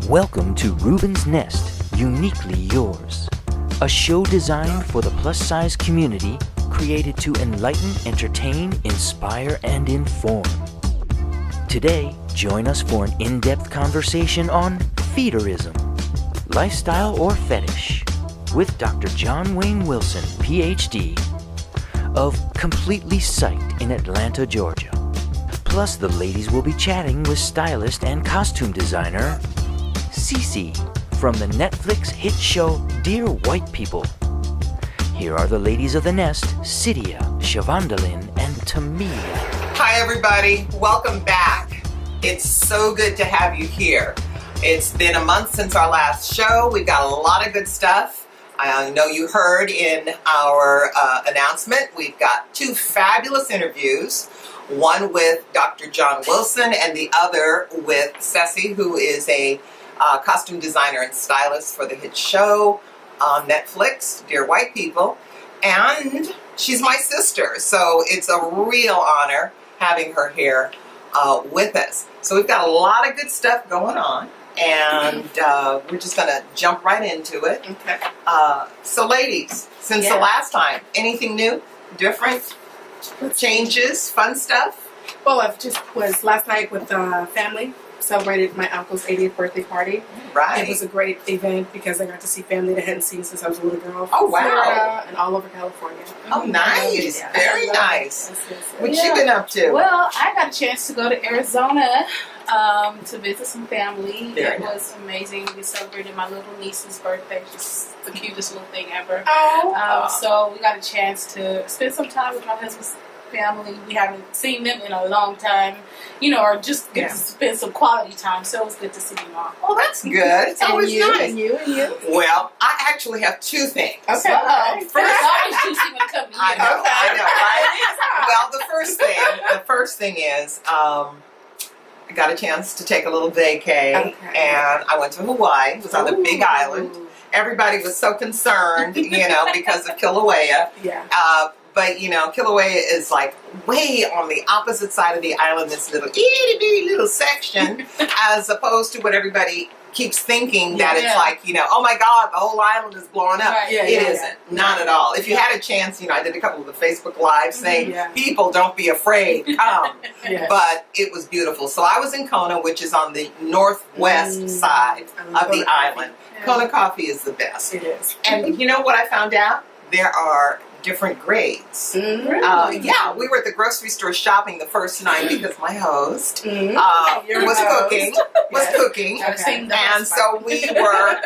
Welcome to Rubens Nest, Uniquely Yours, a show designed for the plus-size community, created to enlighten, entertain, inspire, and inform. Today, join us for an in-depth conversation on feederism, lifestyle or fetish, with Dr. John Wayne Wilson, PhD, of Completely Psyched in Atlanta, Georgia. Plus, the ladies will be chatting with stylist and costume designer Ceci from the Netflix hit show Dear White People. Here are the ladies of the nest, Cyddia, Chevondalyn, and Tomia. Hi everybody, welcome back. It's so good to have you here. It's been a month since our last show. We've got a lot of good stuff. I know you heard in our announcement, we've got two fabulous interviews. One with Dr. John Wilson and the other with Ceci, who is a costume designer and stylist for the hit show on Netflix, Dear White People. And she's my sister, so it's a real honor having her here with us. So we've got a lot of good stuff going on, and we're just going to jump right into it. Okay. So ladies, since the last time, anything new, different, changes, fun stuff? Well, I just was last night with family, celebrated my uncle's 80th birthday party. Right. It was a great event because I got to see family that I hadn't seen since I was a little girl. Oh, wow. Florida and all over California. Oh, nice. Yeah. Very nice. Yes. What you been up to? Well, I got a chance to go to Arizona to visit some family. Very It was amazing. We celebrated my little niece's birthday. She's the cutest little thing ever. Oh. So we got a chance to spend some time with my husband's family. We haven't seen them in a long time, or just get to spend some quality time. So it was good to see them all. Oh, that's good. It's always nice. And you. Well, I actually have two things. Okay. It's always juicy when it comes to you. I know, right? Well, the first thing is, I got a chance to take a little vacay, and I went to Hawaii. It was on the Big Island. Everybody was so concerned, because of Kilauea. Yeah. But Kilauea is like way on the opposite side of the island, this little itty bitty little section, as opposed to what everybody keeps thinking that it's like, oh my God, the whole island is blowing up. Right. It isn't. Not at all. If you had a chance, I did a couple of the Facebook Lives saying, people, don't be afraid, come. But it was beautiful. So I was in Kona, which is on the northwest side of the island. Kona coffee is the best. It is. And you know what I found out? There are different grades. Really? We were at the grocery store shopping the first night because my host was cooking. And so we were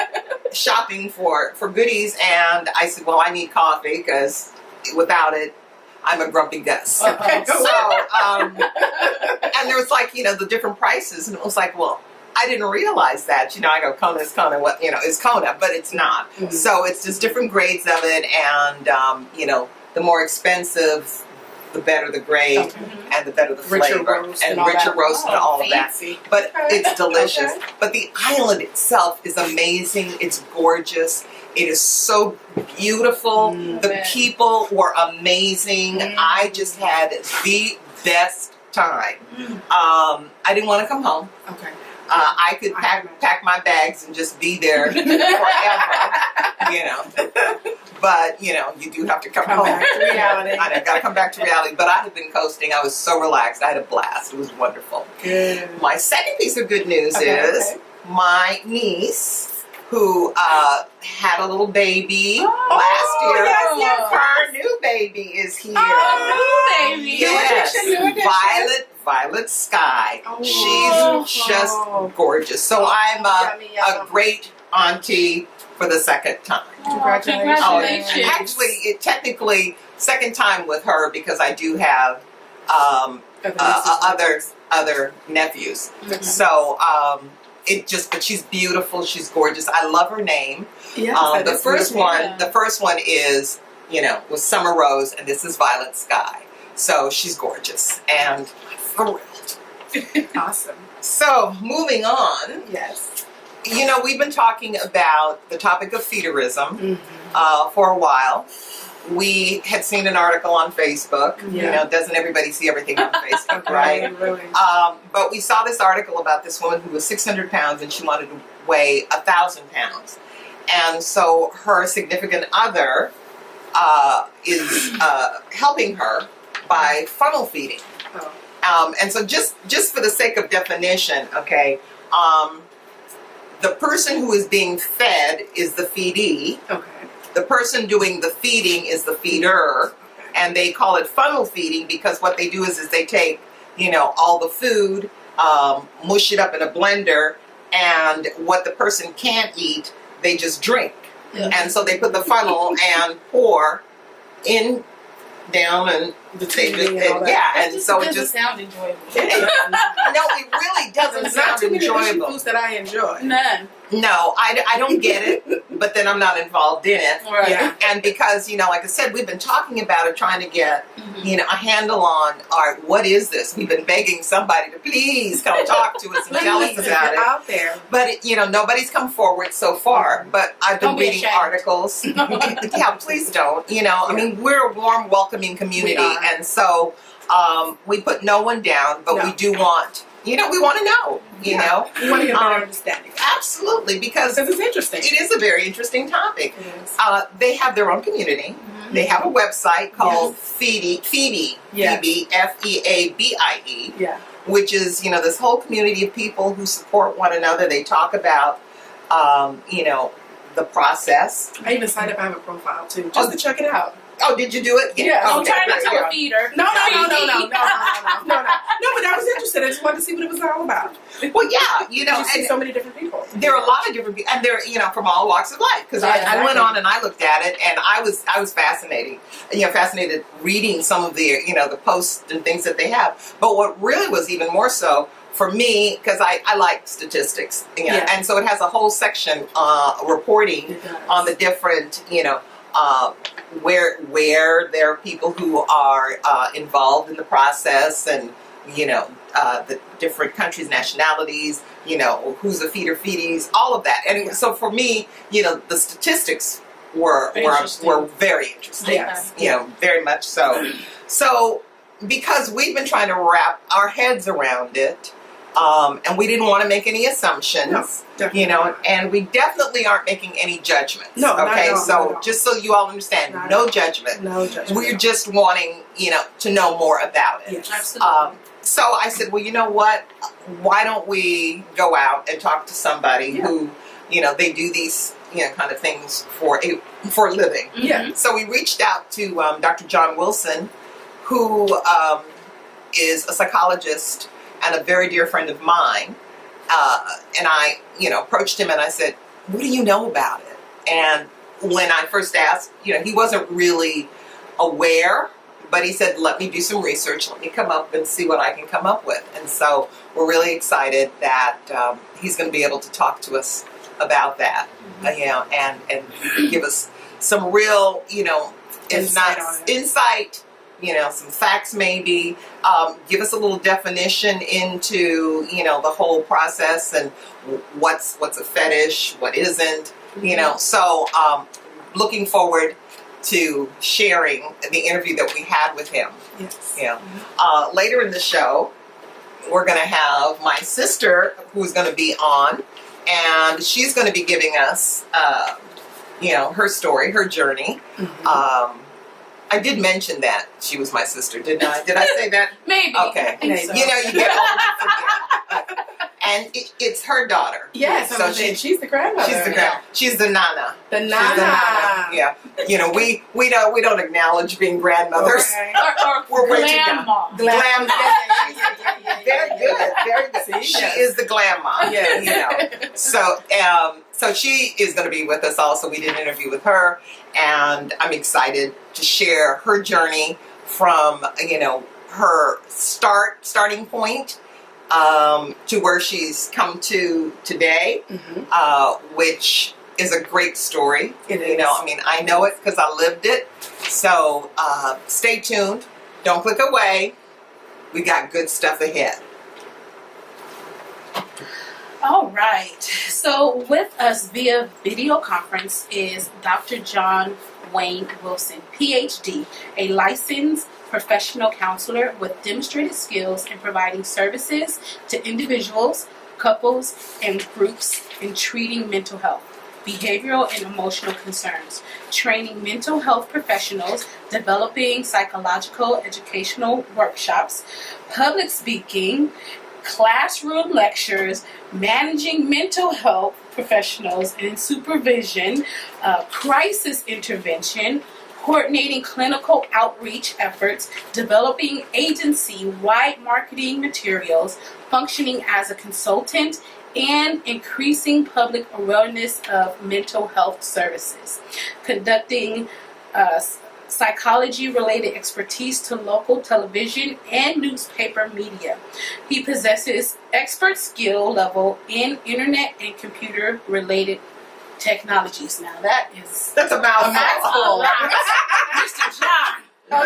shopping for goodies, and I said, well, I need coffee because without it, I'm a grumpy Gus. So, and there was the different prices, and it was like, well, I didn't realize that. I go, Kona is Kona, is Kona, but it's not. So it's just different grades of it, and, the more expensive, the better the grade, and the better the flavor. Richer roast and all of that. But it's delicious. But the island itself is amazing. It's gorgeous. It is so beautiful. The people were amazing. I just had the best time. I didn't want to come home. Okay. I could pack my bags and just be there forever, But, you do have to come home. Back to reality. I got to come back to reality. But I had been coasting. I was so relaxed. I had a blast. It was wonderful. Good. My second piece of good news is my niece, who had a little baby last year. Yes. Her new baby is here. Oh, new baby. Yes. Violet Sky. She's just gorgeous. So I'm a great auntie for the second time. Congratulations. Actually, technically second time with her because I do have other nephews. So but she's beautiful. She's gorgeous. I love her name. Yes, the first one is was Summer Rose, and this is Violet Sky. So she's gorgeous and thrilled. Awesome. So moving on. Yes. We've been talking about the topic of feederism for a while. we had seen an article on Facebook. Yeah. You know, doesn't everybody see everything on Facebook, Okay, right? really. But we saw this article about this woman who was 600 pounds and she wanted to weigh 1,000 pounds. And so her significant other is helping her by funnel feeding. Oh. And so just for the sake of definition, okay, the person who is being fed is the feedee. Okay. The person doing the feeding is the feeder. And they call it funnel feeding because what they do is they take, you know, all the food, mush it up in a blender, and what the person can't eat, they just drink. Yeah. And so they put the funnel and pour in, down, and The they feeding and all that. yeah, and Just so it doesn't just sound enjoyable. no, it really doesn't There's not sound too many Asian enjoyable. foods that I enjoy. None. No, I don't get it, but then I'm not involved in it. Right. Yeah. And because, you know, like I said, we've been talking about it, trying to get, Mhm. you know, a handle on, all right, what is this? We've been begging somebody to please come talk to us and tell us Please, about get it. out there. But, you know, nobody's come forward so far. But I've been Don't be reading ashamed. articles. Yeah, please don't. You know, I mean, we're a warm, welcoming community. We are. And so we put no one down, but No. we do want, you know, we want to know, you Yeah. know. We want to get a better understanding. Absolutely, because Because it's interesting. it is a very interesting topic. It is. They have their own community. Mhm. They have a website called Phoebe, Yes. Feabie, Yeah. which is, you know, this whole community of people who support one another. They talk about, you know, the process. I even signed up. I have a profile too, just to check it out. Oh, did you do it? Yeah. Don't Okay, turn great, into yeah. a feeder. No, but I was interested. I just wanted to see what it was all about. Well, yeah, you know, You see and so many different people. there are a lot of different people, and they're, you know, from all walks of life. Because Yeah, I went exactly. on and I looked at it, and I was fascinated reading some of the, you know, the posts and things that they have. But what really was even more so for me, because I like statistics, you know, Yeah. and so it has a whole section reporting It does. on the different, you know, where there are people who are involved in the process, and, you know, the different countries, nationalities, you know, who's a feedies, all of that. And Yeah. so for me, you know, the statistics were Interesting. very interesting. Yes. You know, very much so. So because we've been trying to wrap our heads around it, and we didn't want to make any assumptions. No, definitely You know, not. and we definitely aren't making any judgments. No, not okay, at all, not so at all. just so you all understand, Not at no all. judgment. No judgment. We're just wanting, you know, to know more about it. Yes. Absolutely. So I said, well, you know what? Why don't we go out and talk to somebody Yeah. who, you know, they do these, you know, kind of things for a living. Yeah. So we reached out to Dr. John Wilson, who is a psychologist and a very dear friend of mine. And I, you know, approached him and I said, what do you know about it? And when I first asked, you know, he wasn't really aware, but he said, let me do some research. Let me come up and see what I can come up with. And so we're really excited that he's going to be able to talk to us about that, you know, and give us some real, you know, if Insight not on it. insight, you know, some facts maybe, give us a little definition into, you know, the whole process and what's a fetish, what isn't, you know. So looking forward to sharing the interview that we had with him. Yes. You know, later in the show, we're going to have my sister who's going to be on, and she's going to be giving us, you know, her story, her journey. Mhm. I did mention that she was my sister, didn't I? Did I say that? Maybe. Okay. I think so. You know, you get old and forget. And it's her daughter. Yes. So I'm saying she's the grandmother. She's the grand. She's the nana. The She's nana. the nana. Yeah. You know, we don't acknowledge being grandmothers. Okay. Or We're way too young. grandma. Glam mom. Yeah. Very good. Very good. See, She yes. is the glam mom. Yes. You know. So she is going to be with us also. We did an interview with her, and I'm excited to share her journey from, you know, her starting point to where she's come to today, Mhm. which is a great story. It You know, is. I mean, I know it because I lived it. So stay tuned. Don't click away. We got good stuff ahead. All right. So with us via video conference is Dr. John Wayne Wilson, PhD, a licensed professional counselor with demonstrated skills in providing services to individuals, couples, and groups in treating mental health, behavioral and emotional concerns, training mental health professionals, developing psychological educational workshops, public speaking, classroom lectures, managing mental health professionals and supervision, crisis intervention, coordinating clinical outreach efforts, developing agency-wide marketing materials, functioning as a consultant, and increasing public awareness of mental health services, conducting psychology-related expertise to local television and newspaper media. He possesses expert skill level in internet and computer-related technologies. Now that's a mouthful. Mr. John. Wow.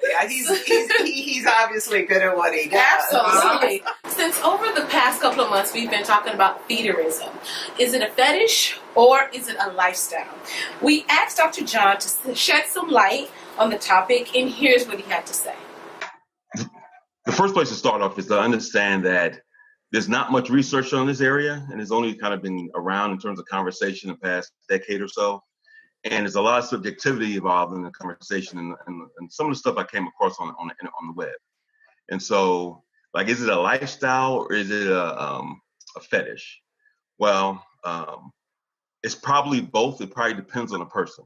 Yeah, he's obviously good at what he does. Absolutely. Since over the past couple of months, we've been talking about feederism. Is it a fetish or is it a lifestyle? We asked Dr. John to shed some light on the topic, and here's what he had to say. The first place to start off is to understand that there's not much research on this area, and it's only kind of been around in terms of conversation in the past decade or so. And there's a lot of subjectivity involved in the conversation and some of the stuff I came across on the web. And so, like, is it a lifestyle or is it a fetish? Well, it's probably both. It probably depends on the person.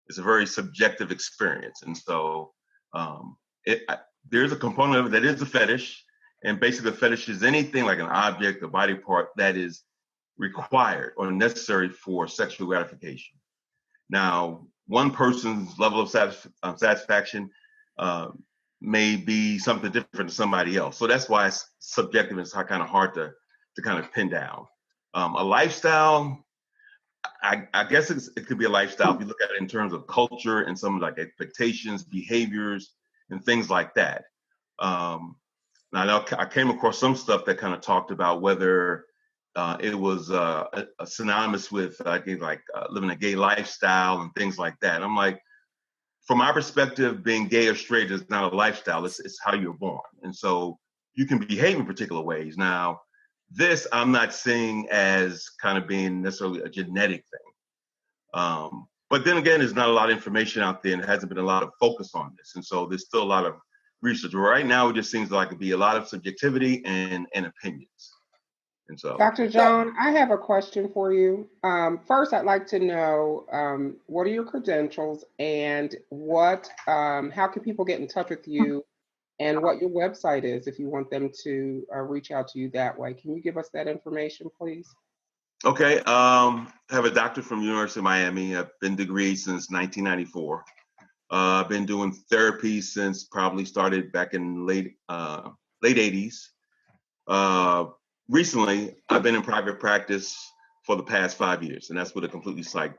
It's a very subjective experience. And so there's a component of it that is a fetish. And basically, a fetish is anything like an object, a body part that is required or necessary for sexual gratification. Now, one person's level of satisfaction may be something different to somebody else. So that's why it's subjective and it's kind of hard to kind of pin down. A lifestyle, I guess it could be a lifestyle if you look at it in terms of culture and some like expectations, behaviors, and things like that. Now, I came across some stuff that kind of talked about whether it was synonymous with living a gay lifestyle and things like that. I'm like, from my perspective, being gay or straight is not a lifestyle. It's how you're born. And so you can behave in particular ways. Now, this I'm not seeing as kind of being necessarily a genetic thing. But then again, there's not a lot of information out there and there hasn't been a lot of focus on this. And so there's still a lot of research. Right now, it just seems like it'd be a lot of subjectivity and opinions. And so, Dr. John, I have a question for you. First, I'd like to know what are your credentials and how can people get in touch with you and what your website is if you want them to reach out to you that way. Can you give us that information, please? Okay. I have a doctorate from University of Miami. I've been degreed since 1994. I've been doing therapy since probably started back in late 80s. Recently, I've been in private practice for the past 5 years, and that's where the Completely Psyched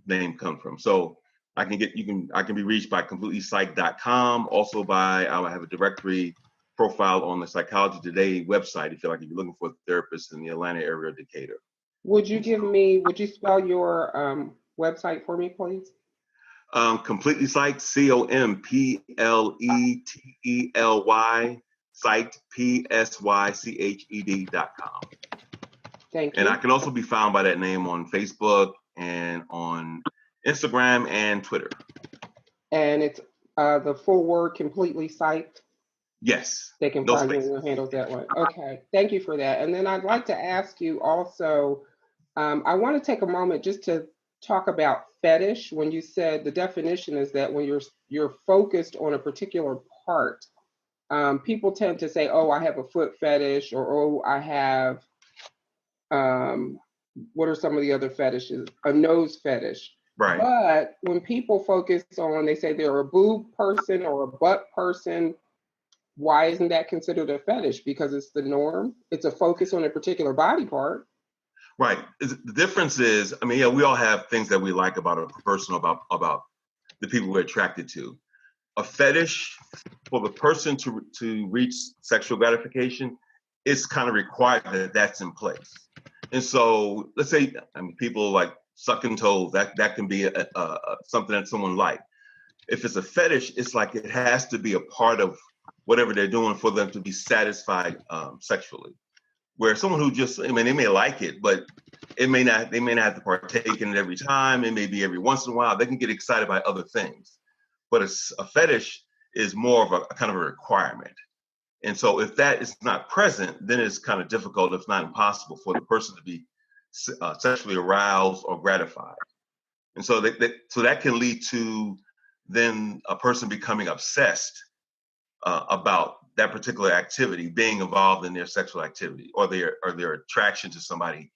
name comes from. So I can be reached by completelypsyched.com. Also I have a directory profile on the Psychology Today website if you're looking for a therapist in the Atlanta area or Decatur. Would you spell your website for me, please? Completely Psyched, COMPLETELY, Psyched, PSYCHED.com. Thank you. And I can also be found by that name on Facebook and on Instagram and Twitter. And it's the full word, Completely Psyched? Yes. They can find you in your handles that way. Okay, thank you for that. And then I'd like to ask you also, I want to take a moment just to talk about fetish. When you said the definition is that when you're focused on a particular part, people tend to say, oh, I have a foot fetish, or oh, I have, what are some of the other fetishes? A nose fetish. Right. But when people focus on, they say they're a boob person or a butt person, why isn't that considered a fetish? Because it's the norm. It's a focus on a particular body part. Right. The difference is, we all have things that we like about a person, about the people we're attracted to. a fetish for the person to reach sexual gratification, it's kind of required that that's in place. And so let's say, I mean, people like sucking toes, that can be something that someone likes. If it's a fetish, it's like it has to be a part of whatever they're doing for them to be satisfied sexually. Where someone who just, I mean, they may like it, but they may not have to partake in it every time. It may be every once in a while. They can get excited by other things. But a fetish is more of a kind of a requirement. And so if that is not present, then it's kind of difficult, if not impossible, for the person to be sexually aroused or gratified. And so that can lead to then a person becoming obsessed about that particular activity, being involved in their sexual activity or their attraction to somebody.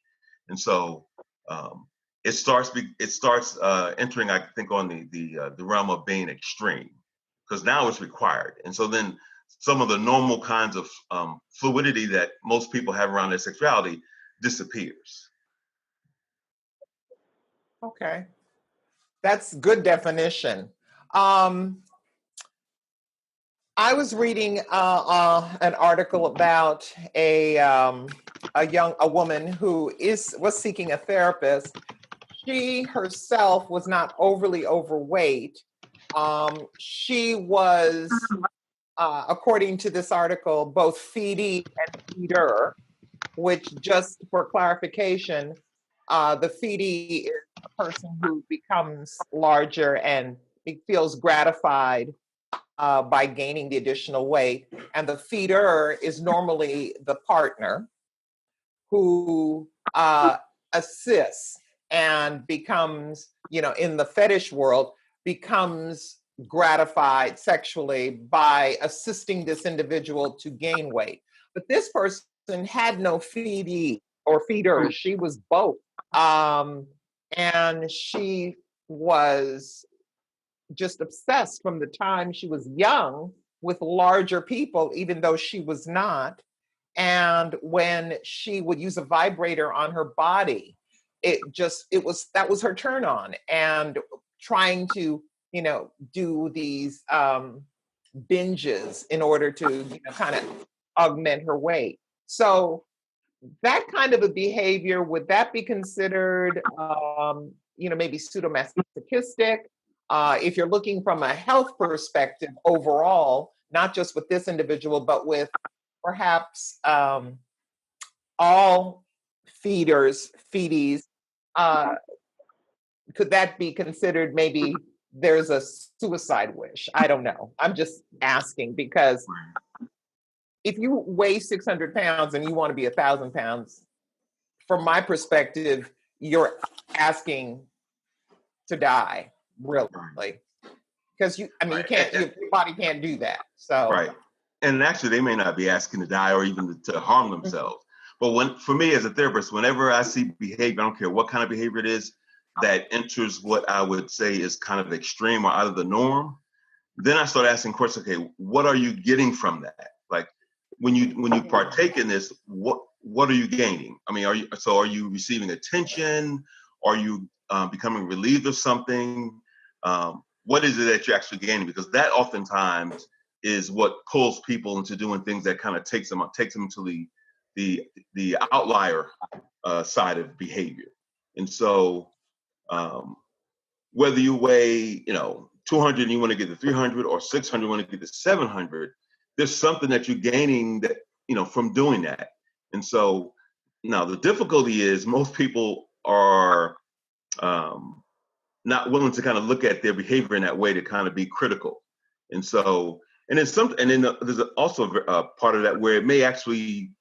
And so it starts entering, I think, on the realm of being extreme, because now it's required. And so then some of the normal kinds of fluidity that most people have around their sexuality disappears. Okay, that's good definition. I was reading an article about a woman who was seeking a therapist. She herself was not overly overweight. She was, according to this article, both feedy and feeder, which, just for clarification, the feedy is a person who becomes larger and feels gratified by gaining the additional weight. And the feeder is normally the partner who assists and becomes, in the fetish world, becomes gratified sexually by assisting this individual to gain weight. But this person had no feedy or feeder. She was both. And she was just obsessed from the time she was young with larger people, even though she was not. And when she would use a vibrator on her body, that was her turn on. And trying to, do these binges in order to, kind of augment her weight. So that kind of a behavior, would that be considered, maybe pseudomasochistic? If you're looking from a health perspective overall, not just with this individual, but with perhaps all feedies, could that be considered maybe there's a suicide wish? I don't know. I'm just asking, because if you weigh 600 pounds and you want to be 1,000 pounds, from my perspective, you're asking to die. Really, because you can't, your body can't do that. So right, and actually, they may not be asking to die or even to harm themselves. But for me as a therapist, whenever I see behavior, I don't care what kind of behavior it is, that enters what I would say is kind of extreme or out of the norm, then I start asking questions. Okay, what are you getting from that? Like when you partake in this, what are you gaining? I mean, are you receiving attention? Are you becoming relieved of something? What is it that you're actually gaining? Because that oftentimes is what pulls people into doing things that kind of takes them to the outlier side of behavior. And so whether you weigh 200 and you want to get to 300, or 600 want to get to 700, there's something that you're gaining that from doing that. And so now the difficulty is most people are not willing to kind of look at their behavior in that way, to kind of be critical. And so, and then there's also a part of that where it may actually,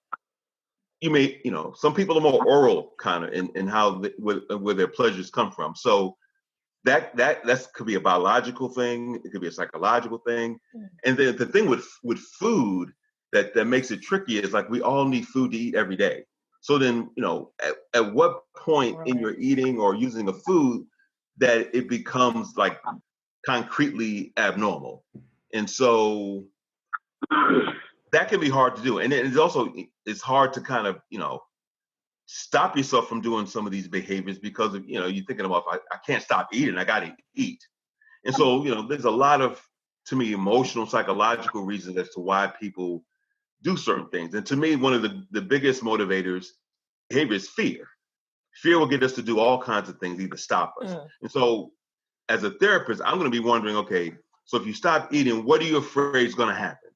some people are more oral kind of in how where their pleasures come from. So that could be a biological thing. It could be a psychological thing. And then the thing with food that makes it tricky is, like, we all need food to eat every day. So then, at what point in your eating or using of food that it becomes like concretely abnormal. And so that can be hard to do. And it's hard to kind of, stop yourself from doing some of these behaviors, because of, you're thinking about, I can't stop eating, I got to eat. And so, there's a lot of to me, emotional, psychological reasons as to why people do certain things. And to me, one of the biggest motivators behavior is fear. Fear will get us to do all kinds of things, either stop us. And so as a therapist, I'm going to be wondering, okay, so if you stop eating, what are you afraid is going to happen?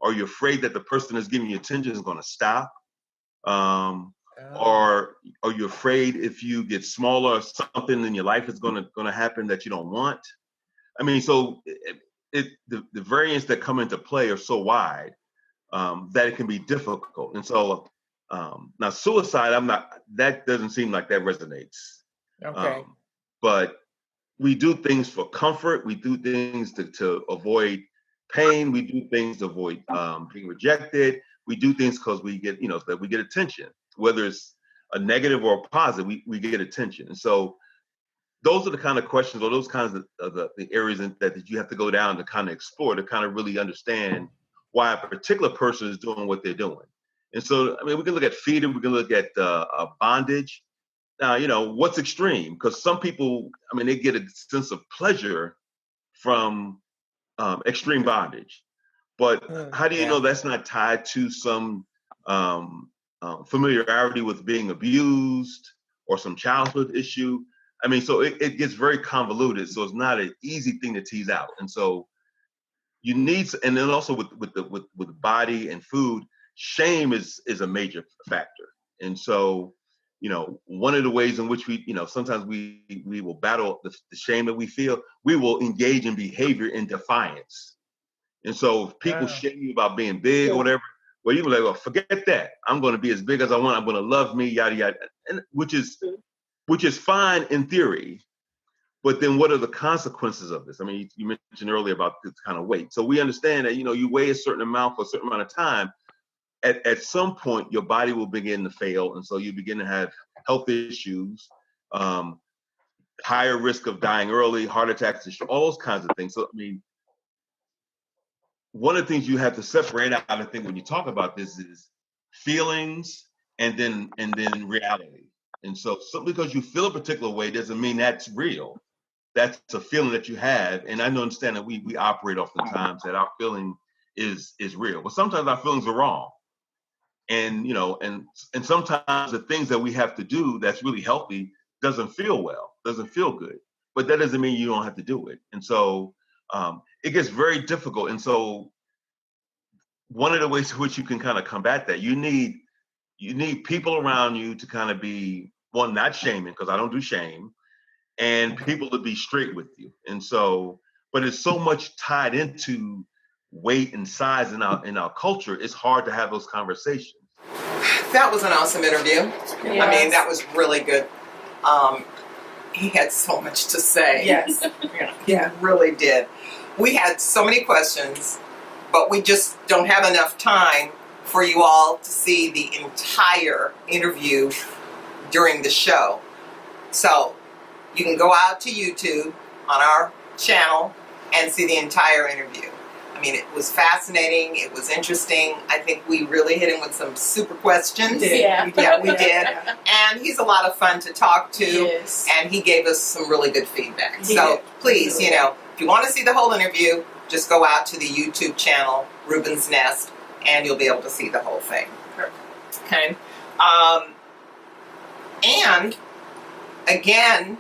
Are you afraid that the person that's giving you attention is going to stop? Or are you afraid if you get smaller, something in your life is going to happen that you don't want? I mean, so the variants that come into play are so wide that it can be difficult. And so now suicide, that doesn't seem like that resonates. Okay. But we do things for comfort. We do things to avoid pain. We do things to avoid being rejected. We do things because we get, that we get attention, whether it's a negative or a positive, we get attention. And so those are the kind of questions, or those kinds of the areas that you have to go down to kind of explore, to kind of really understand why a particular person is doing what they're doing. And so, I mean, we can look at feeding, we can look at bondage. Now, what's extreme? Because some people, I mean, they get a sense of pleasure from extreme bondage. But how do you know that's not tied to some familiarity with being abused or some childhood issue? I mean, so it gets very convoluted. So it's not an easy thing to tease out. And so you need, and then also with body and food, shame is a major factor. And so, one of the ways in which we, sometimes we will battle the shame that we feel, we will engage in behavior in defiance. And so if people shame you about being big or whatever, well, you be like, well, forget that. I'm going to be as big as I want. I'm going to love me, yada, yada. And which is fine in theory. But then what are the consequences of this? I mean, you mentioned earlier about this kind of weight. So we understand that, you weigh a certain amount for a certain amount of time. At some point, your body will begin to fail. And so you begin to have health issues, higher risk of dying early, heart attacks, all those kinds of things. So, I mean, one of the things you have to separate out, I think, when you talk about this is feelings and then reality. And so simply because you feel a particular way doesn't mean that's real. That's a feeling that you have. And I understand that we operate oftentimes that our feeling is real, but sometimes our feelings are wrong. And, and sometimes the things that we have to do that's really healthy doesn't feel well, doesn't feel good, but that doesn't mean you don't have to do it. And so it gets very difficult. And so one of the ways in which you can kind of combat that, you need people around you to kind of be, one, not shaming, because I don't do shame, and people to be straight with you. And so, but it's so much tied into weight and size in our culture, it's hard to have those conversations. That was an awesome interview. Yes. I mean, that was really good. He had so much to say. Yes. He really did. We had so many questions, but we just don't have enough time for you all to see the entire interview during the show. So you can go out to YouTube on our channel and see the entire interview. I mean, it was fascinating. It was interesting. I think we really hit him with some super questions. Yeah, we did. And he's a lot of fun to talk to. Yes. And he gave us some really good feedback. He So did. please, if you want to see the whole interview, just go out to the YouTube channel, Rubens Nest, and you'll be able to see the whole thing. Okay. And again,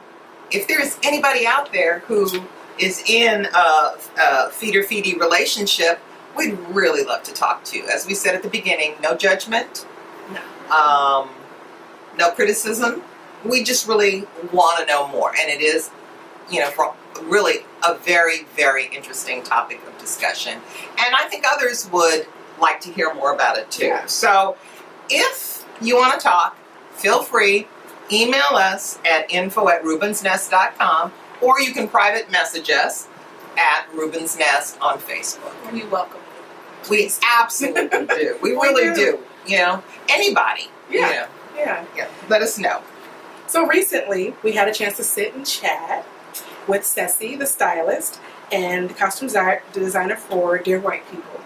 if there's anybody out there who is in a feeder-feedee relationship, we'd really love to talk to you. As we said at the beginning, no judgment, no criticism. We just really want to know more. And it is, for really a very, very interesting topic of discussion. And I think others would like to hear more about it too. Yeah. So if you want to talk, feel free. Email us at info@rubensnest.com, or you can private message us at Rubens Nest on Facebook. We welcome We absolutely do. We really do. Anybody. Yeah. Let us know. So recently, we had a chance to sit and chat with Ceci, the stylist, and the costume designer for Dear White People.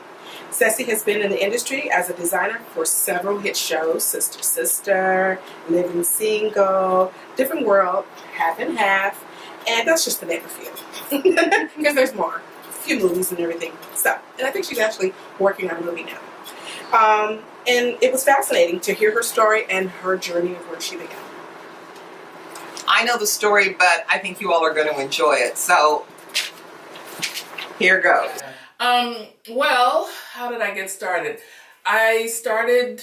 Ceci has been in the industry as a designer for several hit shows: Sister Sister, Living Single, Different World, Half and Half, and that's just to name a few. Because there's more. few movies and everything. So, and I think she's actually working on a movie now. And it was fascinating to hear her story and her journey of where she began. I know the story, but I think you all are going to enjoy it. So here goes. Well, how did I get started? I started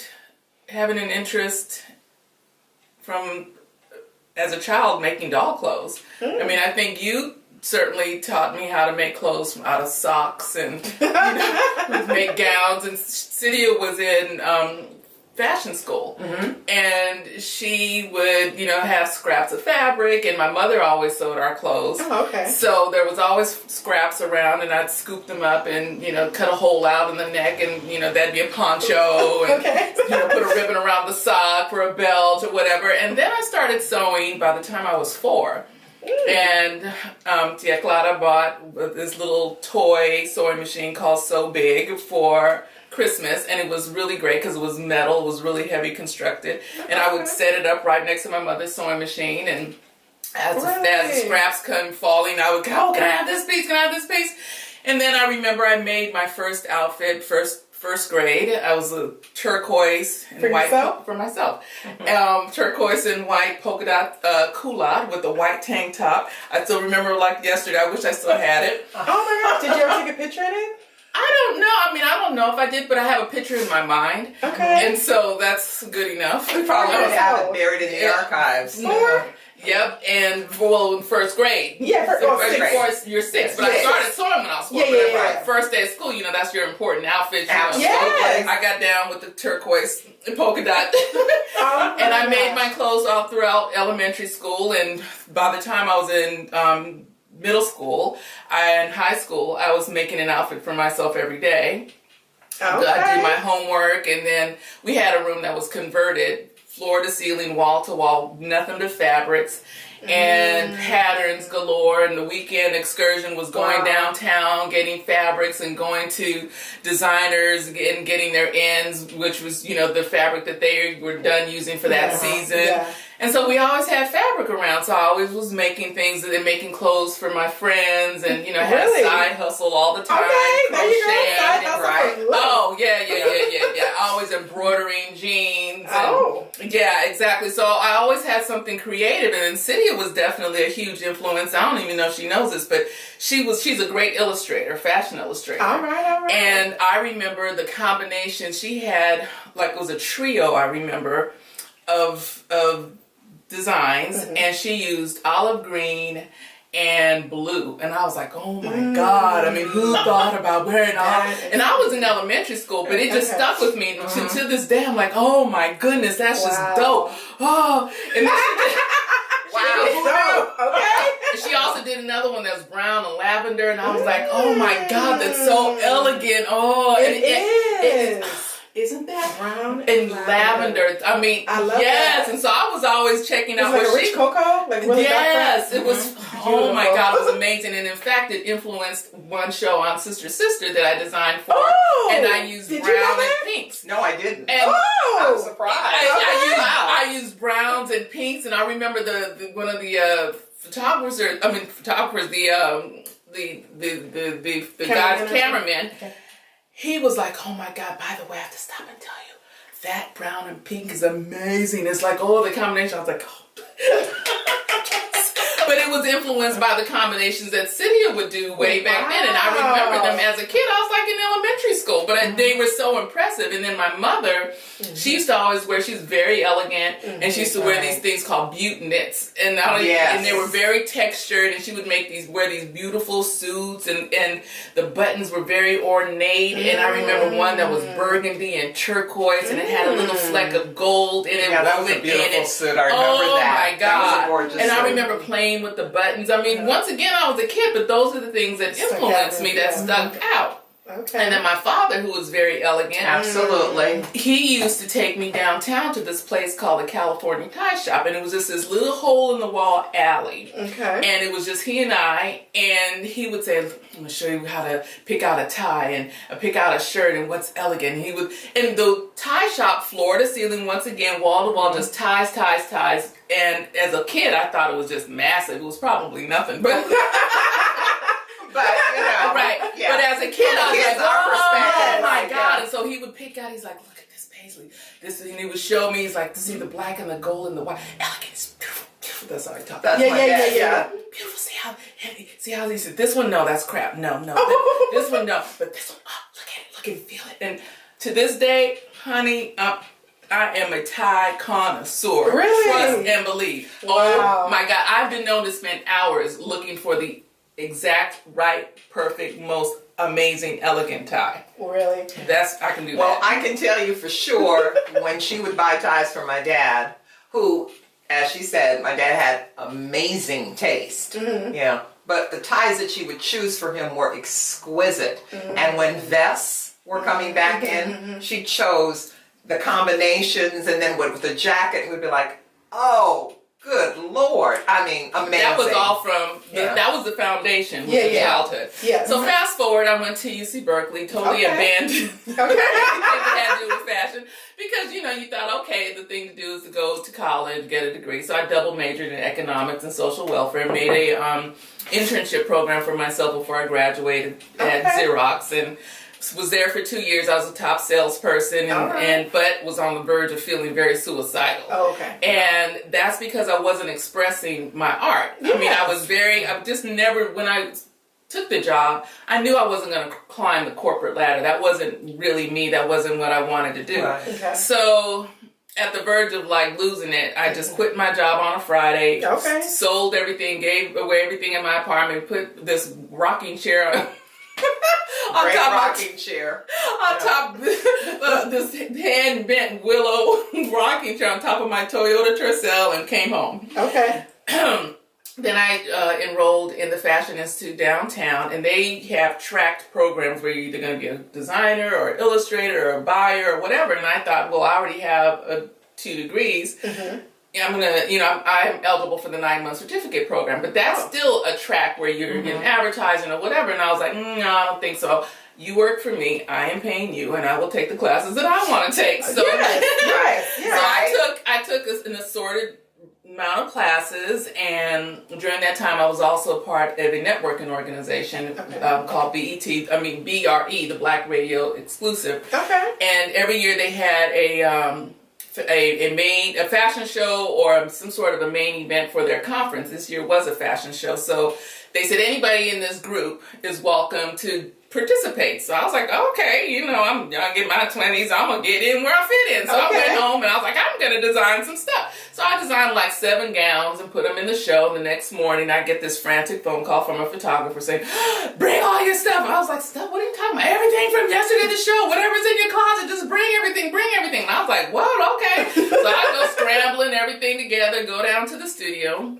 having an interest from as a child making doll clothes. I mean, I think you certainly taught me how to make clothes out of socks and make gowns. And Cyddia was in fashion school, and she would, have scraps of fabric, and my mother always sewed our clothes. Oh, okay. So there was always scraps around, and I'd scoop them up and, cut a hole out in the neck, and, that'd be a poncho, and, put a ribbon around the sock for a belt or whatever. And then I started sewing by the time I was 4. And Tia Clara bought this little toy sewing machine called So Big for Christmas, and it was really great because it was metal, it was really heavy constructed, and I would set it up right next to my mother's sewing machine, and as the scraps come falling, I would go, oh, can I have this piece, can I have this piece? And then I remember I made my first outfit, first grade. I was a turquoise and white for myself. Turquoise and white polka dot culotte with a white tank top. I still remember like yesterday. I wish I still had it. Oh my gosh, did you ever take a picture in it? I don't know. I mean, I don't know if I did, but I have a picture in my mind. Okay. And so that's good enough. We probably have it buried in the archives. Yep, and in first grade. Yeah, first grade. You're 6, but I started sewing when I was 4. Yeah. First day of school, that's your important outfit. Yes. I got down with the turquoise polka dot, and I made my clothes all throughout elementary school, and by the time I was in middle school and high school, I was making an outfit for myself every day. Okay. I did my homework, and then we had a room that was converted floor to ceiling, wall to wall, nothing but fabrics and patterns galore. And the weekend excursion was going downtown, getting fabrics and going to designers and getting their ends, which was, the fabric that they were done using for that season. Yeah. And so we always had fabric around, so I always was making things and making clothes for my friends, and had a side hustle all the time. Okay, there you go, side hustle. Right? Oh yeah. Always embroidering jeans. Yeah, exactly. So I always had something creative, and Cyddia was definitely a huge influence. I don't even know if she knows this, but she's a great illustrator, fashion illustrator. All right. And I remember the combination she had, like it was a trio. I remember of designs, and she used olive green and blue, and I was like, oh my God, I mean, who thought about wearing olive? And I was in elementary school, but it just stuck with me to this day. I'm like, oh my goodness, that's just dope. Oh, and then she also did another one that was brown and lavender, and I was like, oh my God, that's so elegant. Oh, it is. Isn't that brown and lavender? I mean, I love that. And so I was always checking out. Like a rich cocoa? Like really it was. Oh my God, it was amazing. And in fact, it influenced one show on Sister that I designed for, and I used brown and pinks. No, I didn't. And I'm surprised. I used browns and pinks, and I remember one of the photographers, the guy's cameraman. Okay. He was like, oh my God, by the way, I have to stop and tell you, that brown and pink is amazing. It's like, the combination. I was like, But it was influenced by the combinations that Cyddia would do way back then. And I remember them as a kid. I was like in elementary school, but they were so impressive. And then my mother, she used to always wear, she's very elegant, and she used to wear these things called butte knits. And they were very textured, and she would wear these beautiful suits, and the buttons were very ornate. And I remember one that was burgundy and turquoise, and it had a little fleck of gold in it. Yeah, that was a beautiful suit. I remember that. Oh my God. That was a gorgeous and suit. I remember playing with the buttons. I mean, once again, I was a kid, but those are the things that influenced me, that stuck out. Okay. And then my father, who was very elegant, absolutely, he used to take me downtown to this place called the California Tie Shop, and it was just this little hole in the wall alley. Okay. And it was just he and I, and he would say, I'm going to show you how to pick out a tie and pick out a shirt and what's elegant. And he would, and the tie shop, floor to ceiling, once again, wall to wall, just ties. And as a kid, I thought it was just massive. It was probably nothing, but but Right. Yeah. But as a kid, I was Kids, like, our perspective, oh my right, God. yeah. And so he would pick out, he's like, look at this paisley. And he would show me, he's like, to see the black and the gold and the white. Elegant, it's beautiful, beautiful. That's how I talk. That's my dad, yeah. Beautiful. See how he said, this one, no, that's crap. No. This one, no. But this one, look and feel it. And to this day, honey, I am a tie connoisseur. Really? Trust and believe. Wow. Oh my God. I've been known to spend hours looking for the exact, right, perfect, most amazing, elegant tie. Really? I can do Well, that. I can tell you for sure when she would buy ties for my dad, who, as she said, my dad had amazing taste. Yeah. But the ties that she would choose for him were exquisite. And when vests were coming back in, she chose the combinations, and then with the jacket, we'd be like, oh, good Lord. I mean, amazing. That was all from, Yeah. that was the foundation with Yeah, the yeah. childhood. Yeah. So fast forward, I went to UC Berkeley, totally abandoned everything that had to do with fashion, because, you thought, okay, the thing to do is to go to college, get a degree. So I double majored in economics and social welfare, made a internship program for myself before I graduated at Xerox, and was there for 2 years. I was a top salesperson, but was on the verge of feeling very suicidal. Oh, okay. And that's because I wasn't expressing my art. I mean, I just never, when I took the job, I knew I wasn't going to climb the corporate ladder. That wasn't really me. That wasn't what I wanted to do. Right. Okay. So at the verge of losing it, I just quit my job on a Friday, sold everything, gave away everything in my apartment, put this rocking chair on. Great rocking chair. On top this hand bent willow rocking chair on top of my Toyota Tercel, and came home. Okay. Then I enrolled in the Fashion Institute downtown, and they have tracked programs where you're either going to be a designer or illustrator or a buyer or whatever. And I thought, well, I already have 2 degrees. I'm gonna, I'm eligible for the 9-month certificate program, but that's still a track where you're in advertising or whatever. And I was like, no, I don't think so. You work for me, I am paying you, and I will take the classes that I want to take. So, So I took an assorted amount of classes, and during that time I was also part of a networking organization called BRE, the Black Radio Exclusive. Okay. And every year they had a fashion show or some sort of a main event for their conference. This year was a fashion show. So they said anybody in this group is welcome to participate. So I was like, okay, I'm gonna get my 20s. I'm gonna get in where I fit in. So I went home and I was like, I'm gonna design some stuff. So I designed 7 gowns and put them in the show. And the next morning I get this frantic phone call from a photographer saying, bring all your stuff. And I was like, stuff? What are you talking about? Everything from yesterday to the show, whatever's in your closet, just bring everything. And I was like, what? Okay. So I go scrambling everything together, go down to the studio.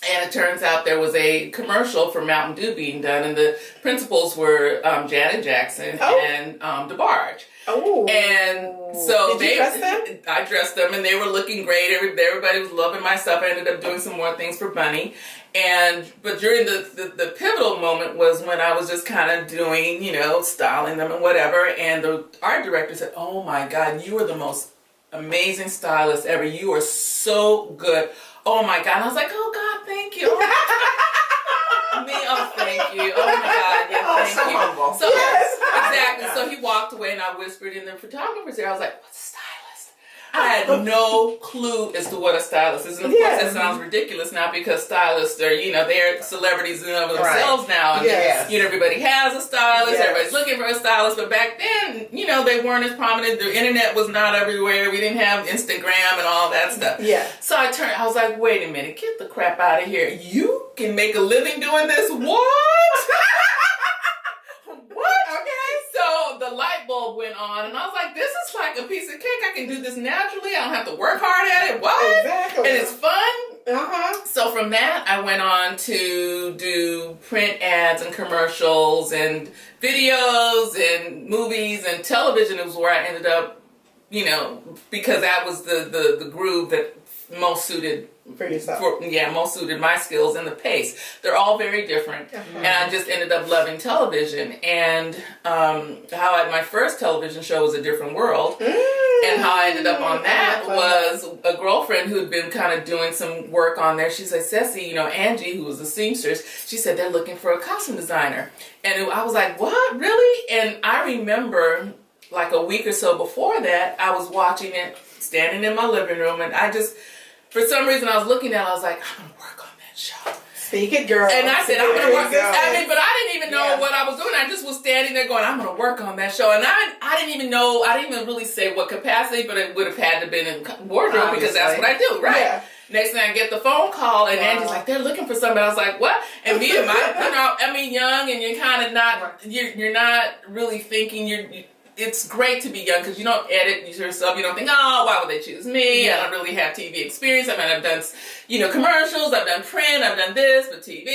And it turns out there was a commercial for Mountain Dew being done, and the principals were Janet Jackson and DeBarge. Oh. And so Did you dress them? I dressed them, and they were looking great. Everybody was loving my stuff. I ended up doing some more things for Bunny. But during the pivotal moment was when I was just kind of doing, styling them and whatever. And the art director said, "Oh my God, you are the most amazing stylist ever. You are so good. Oh my God." And I was like, "Oh God, thank you." Thank you. Oh my God, yeah, thank you. Humble. So exactly. So he walked away, and I whispered in the photographer's ear. I was like, "What's a stylist?" I had no clue as to what a stylist is, and of course that sounds ridiculous now because stylists are, they're celebrities in and of themselves now. And everybody has a stylist. Everybody's looking for a stylist, but back then, they weren't as prominent. The internet was not everywhere. We didn't have Instagram and all that stuff. Yeah. So I was like, wait a minute, get the crap out of here. You can make a living doing this? What? What? Okay. So the light bulb went on, and I was like, this is like a piece of cake. I can do this naturally. I don't have to work hard at it. What? Exactly. And it's fun. So from that, I went on to do print ads and commercials and videos and movies and television. Is where I ended up because that was the groove that most suited most suited my skills and the pace. They're all very different, and I just ended up loving television. And my first television show was A Different World, and how I ended up on that was a girlfriend who'd been kind of doing some work on there. She said, Ceci, Angie, who was the seamstress, she said they're looking for a costume designer, and I was like, what, really? And I remember like a week or so before that, I was watching it, standing in my living room, and for some reason, I was looking at it, I was like, I'm going to work on that show. Speak it, girl. And I said, I'm going to work. But I didn't even know what I was doing. I just was standing there going, I'm going to work on that show. And I didn't even know, I didn't even really say what capacity, but it would have had to have been in wardrobe because that's what I do, right? Yeah. Next thing I get the phone call, and Angie's like, they're looking for somebody. I was like, what? And me and young, and you're kind of not, you're not really thinking, it's great to be young because you don't edit yourself. You don't think, oh, why would they choose me? I don't really have TV experience. I mean, I've done, commercials. I've done print. I've done this, but TV.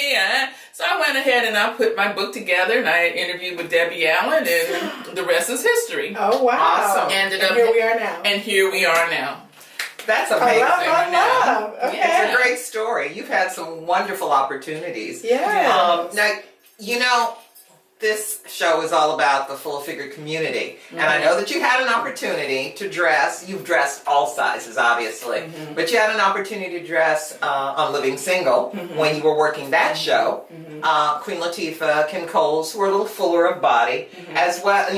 So I went ahead and I put my book together, and I interviewed with Debbie Allen, and the rest is history. Oh, wow. Awesome. And here we are now. And here we are now. That's amazing. I love. Okay. Yeah, it's a great story. You've had some wonderful opportunities. Yeah. Now, this show is all about the full-figured community. And I know that you had an opportunity to dress. You've dressed all sizes, obviously. But you had an opportunity to dress on Living Single when you were working that show. Queen Latifah, Kim Coles were a little fuller of body. As well,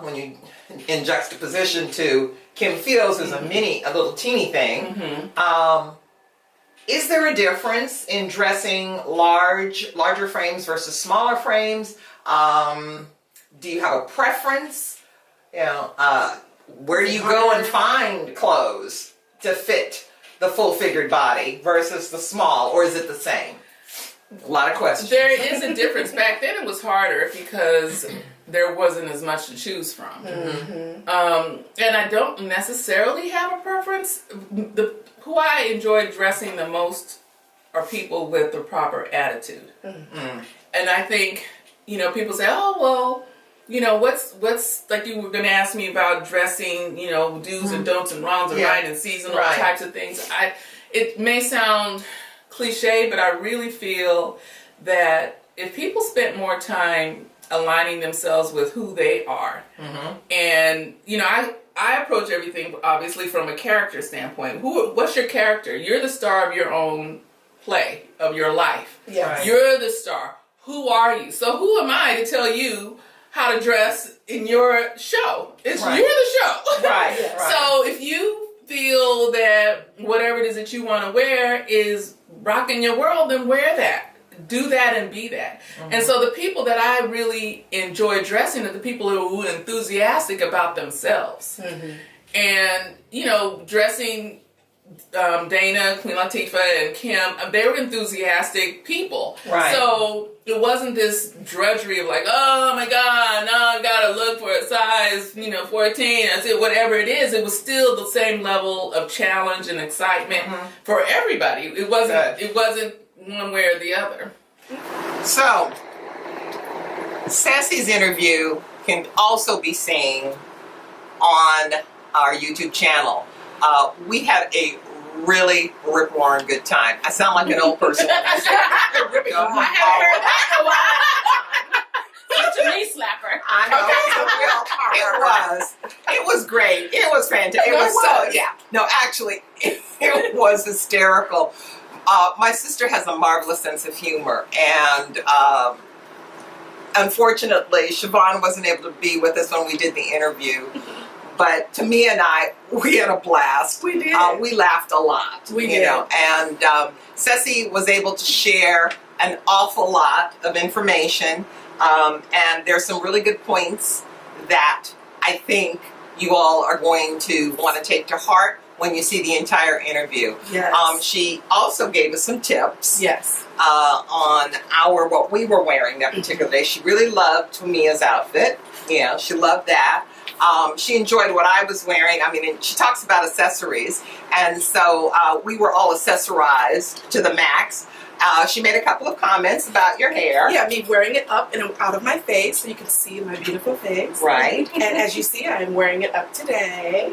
when you, in juxtaposition to Kim Fields, who's a little teeny thing. Is there a difference in dressing larger frames versus smaller frames? Do you have a preference? Where do you go and find clothes to fit the full-figured body versus the small, or is it the same? A lot of questions. There is a difference. Back then it was harder because there wasn't as much to choose from. And I don't necessarily have a preference. Who I enjoy dressing the most are people with the proper attitude. And I think, people say, oh, well, what's like you were going to ask me about dressing, do's and don'ts and wrongs and right and seasonal types of things. It may sound cliche, but I really feel that if people spent more time aligning themselves with who they are, and I approach everything obviously from a character standpoint. What's your character? You're the star of your own play, of your life. Yes. You're the star. Who are you? So who am I to tell you how to dress in your show? You're the show. Right. So if you feel that whatever it is that you want to wear is rocking your world, then wear that. Do that and be that. And so the people that I really enjoy dressing are the people who are enthusiastic about themselves. And, dressing Dana, Queen Latifah, and Kim, they were enthusiastic people. Right. So it wasn't this drudgery of like, oh my God, now I gotta look for a size, 14, that's it, whatever it is. It was still the same level of challenge and excitement for everybody. It wasn't one way or the other. So, Ceci's interview can also be seen on our YouTube channel. We had a really rip-roaring good time. I sound like an old person. I haven't heard that in a while. Such a knee slapper. I know. It was great. It was fantastic. It was No, actually, it was hysterical. My sister has a marvelous sense of humor, and unfortunately, Siobhan wasn't able to be with us when we did the interview. But Tomia and I, we had a blast. We did. We laughed a lot. We did. And Ceci was able to share an awful lot of information, and there's some really good points that I think you all are going to want to take to heart when you see the entire interview. Yes. She also gave us some tips. Yes. On what we were wearing that particular day. She really loved Tomia's outfit. She loved that. She enjoyed what I was wearing. I mean, and she talks about accessories, and so we were all accessorized to the max. She made a couple of comments about your hair. Yeah, me wearing it up and out of my face so you can see my beautiful face. Right. And as you see, I'm wearing it up today.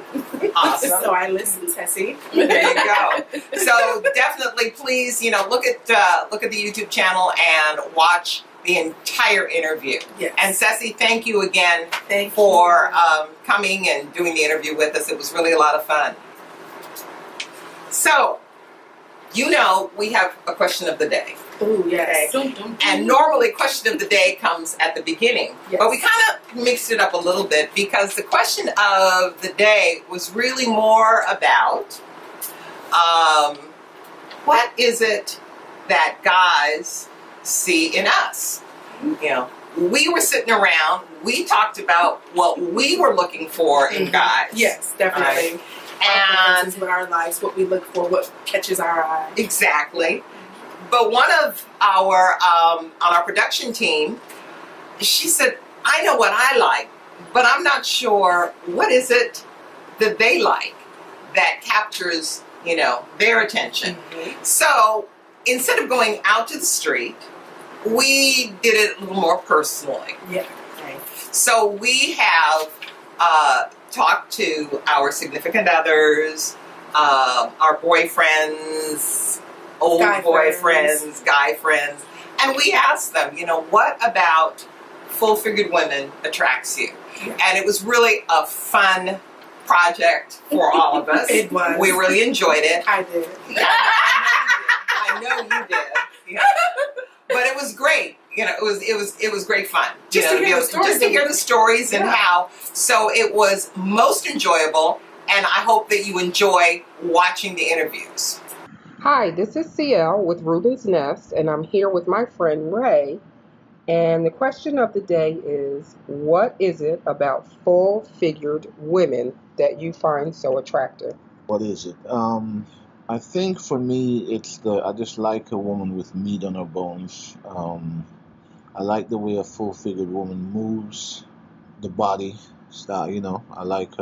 Awesome. So I listen, Ceci. There you go. So definitely, please, look at the YouTube channel and watch the entire interview. Yes. And Ceci, thank you again Thank for you. coming and doing the interview with us. It was really a lot of fun. So, we have a question of the day. Ooh, yes. And normally question of the day comes at the beginning. Yes. But we kind of mixed it up a little bit because the question of the day was really more about what is it that guys see in us? We were sitting around, we talked about what we were looking for in guys. Yes, definitely. Right. And with our lives, what we look for, what catches our eye. Exactly. But one of our on our production team, she said, I know what I like, but I'm not sure what is it that they like that captures, their attention. Mm-hmm. So instead of going out to the street, we did it a little more personally. Yeah. Right. So we have talked to our significant others, our boyfriends, old Guy boyfriends, guy friends, and we asked them, what about full-figured women attracts you? Yeah. And it was really a fun project for all of us. It was. We really enjoyed it. I did. I know you did. Yeah. But it was great. It was great fun. Just to hear the stories and how. So it was most enjoyable, and I hope that you enjoy watching the interviews. Hi, this is CL with Rubens Nest, and I'm here with my friend Ray. And the question of the day is, what is it about full-figured women that you find so attractive? What is it? I think for me, I just like a woman with meat on her bones. I like the way a full-figured woman moves, the body style, I like,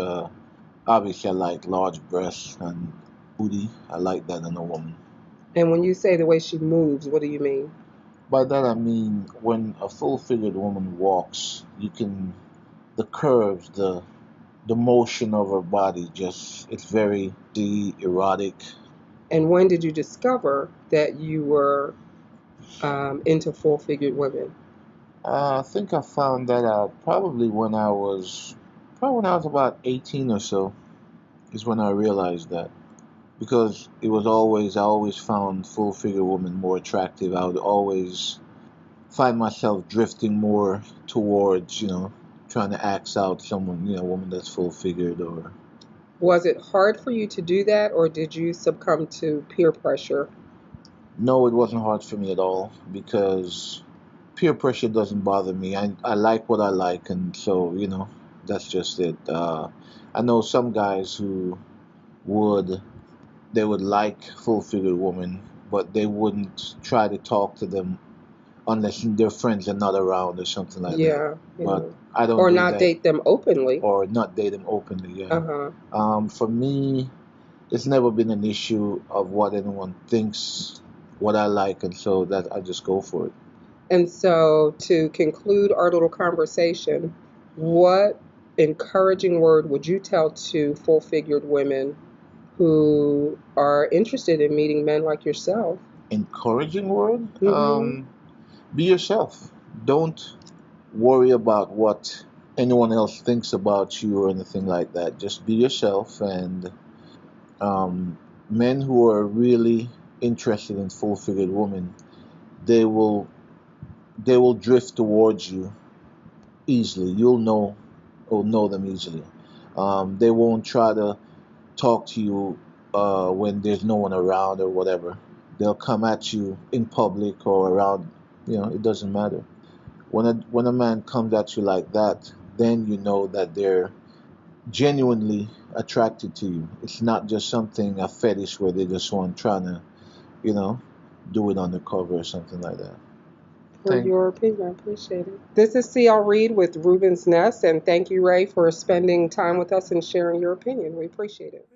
obviously I like large breasts and booty. I like that in a woman. And when you say the way she moves, what do you mean? By that I mean when a full-figured woman walks, the curves, the motion of her body, it's very erotic. And when did you discover that you were into full-figured women? I think I found that out probably when I was about 18 or so is when I realized that. Because I always found full-figured women more attractive. I would always find myself drifting more towards, trying to axe out someone, a woman that's full-figured. Or Was it hard for you to do that, or did you succumb to peer pressure? No, it wasn't hard for me at all, because peer pressure doesn't bother me. I like what I like, and so, that's just it. I know some guys who would like full-figured women, but they wouldn't try to talk to them unless their friends are not around or something like that. Yeah. But I don't Or do not that. date them openly. Or not date them openly, yeah. Uh-huh. For me, it's never been an issue of what anyone thinks, what I like, and so that I just go for it. And so to conclude our little conversation, what encouraging word would you tell to full-figured women who are interested in meeting men like yourself? Encouraging word? Mm-hmm. Be yourself. Don't worry about what anyone else thinks about you or anything like that. Just be yourself, and men who are really interested in full-figured women, they will drift towards you easily. You'll know them easily. They won't try to talk to you when there's no one around or whatever. They'll come at you in public or around, it doesn't matter. When a man comes at you like that, then you know that they're genuinely attracted to you. It's not just a fetish where they just want trying to, do it undercover or something like that. For your opinion, I appreciate it. This is CL Reed with Rubens Nest, and thank you, Ray, for spending time with us and sharing your opinion. We appreciate it.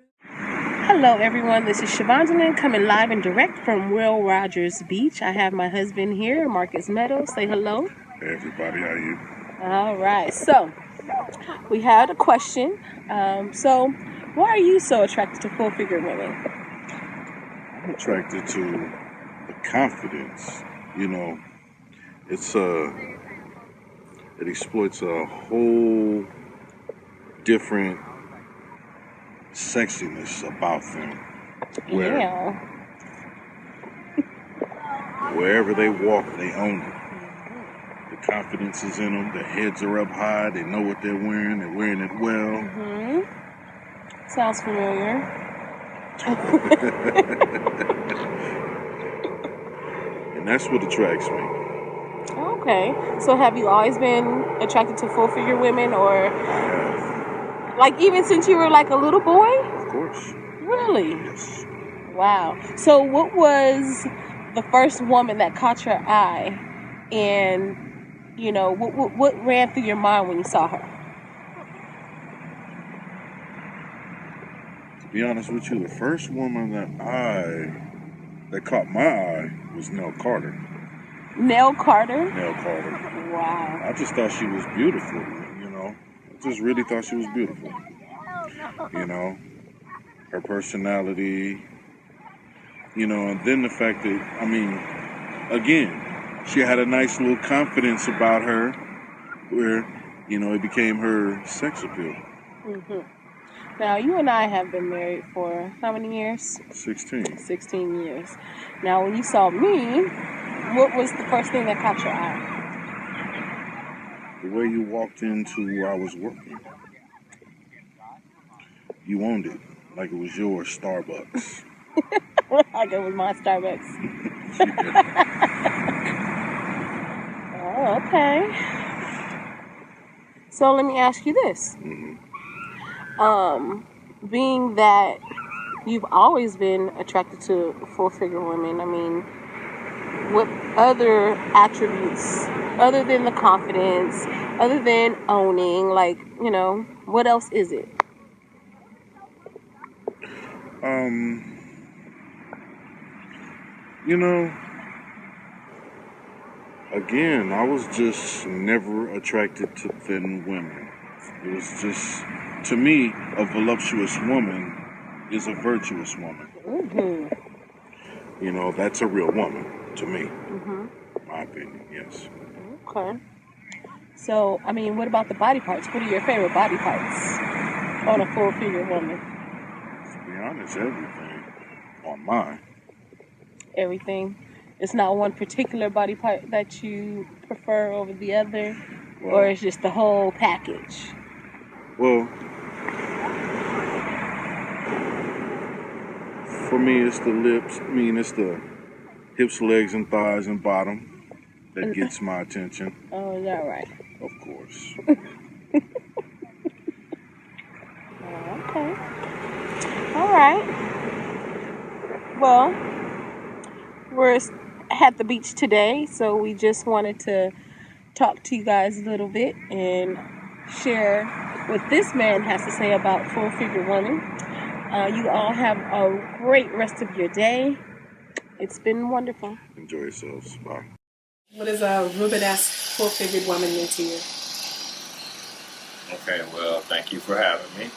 Hello, everyone. This is Chevondalyn coming live and direct from Will Rogers Beach. I have my husband here, Marcus Meadows. Say hello. Hey, everybody. How are you? All right. So, we had a question. So, why are you so attracted to full-figure women? I'm attracted to the confidence. You know, it exploits a whole different sexiness about them. Yeah. Wherever they walk, they own it. The confidence is in them. Their heads are up high. They know what they're wearing. They're wearing it well. Mm-hmm. Sounds familiar. And that's what attracts me. Okay. So have you always been attracted to full-figure women, or like even since you were like a little boy? Of course. Really? Yes. Wow. So what was the first woman that caught your eye, and you know, what ran through your mind when you saw her? To be honest with you, the first woman that caught my eye was Nell Carter. Nell Carter? Nell Carter. Wow. I just thought she was beautiful, you know. I just really thought she was beautiful. You know, her personality, you know, and then the fact that, I mean, again, she had a nice little confidence about her where, you know, it became her sex appeal. Mm-hmm. Now, you and I have been married for how many years? 16. 16 years. Now, when you saw me, what was the first thing that caught your eye? The way you walked into where I was working. You owned it like it was your Starbucks. Like it was my Starbucks. Oh, okay. So let me ask you this. Mm-hmm. Being that you've always been attracted to full-figure women, I mean, what other attributes, other than the confidence, other than owning, like, you know, what else is it? You know, again, I was just never attracted to thin women. It was just, to me, a voluptuous woman is a virtuous woman. Mm-hmm. You know, that's a real woman, to me. Mm-hmm. My opinion, yes. Okay. So, I mean, what about the body parts? What are your favorite body parts on a full-figure woman? To be honest, everything on mine. Everything? It's not one particular body part that you prefer over the other? Well, or it's just the whole package? Well, for me, it's the lips. I mean, it's the hips, legs, and thighs and bottom that gets my attention. Oh, is that right? Of course. Okay. All right. Well, we're at the beach today, so we just wanted to talk to you guys a little bit and share what this man has to say about full-figure women. You all have a great rest of your day. It's been wonderful. Enjoy yourselves. Bye. What does a Rubens full-figured woman mean to you? Okay, well, thank you for having me.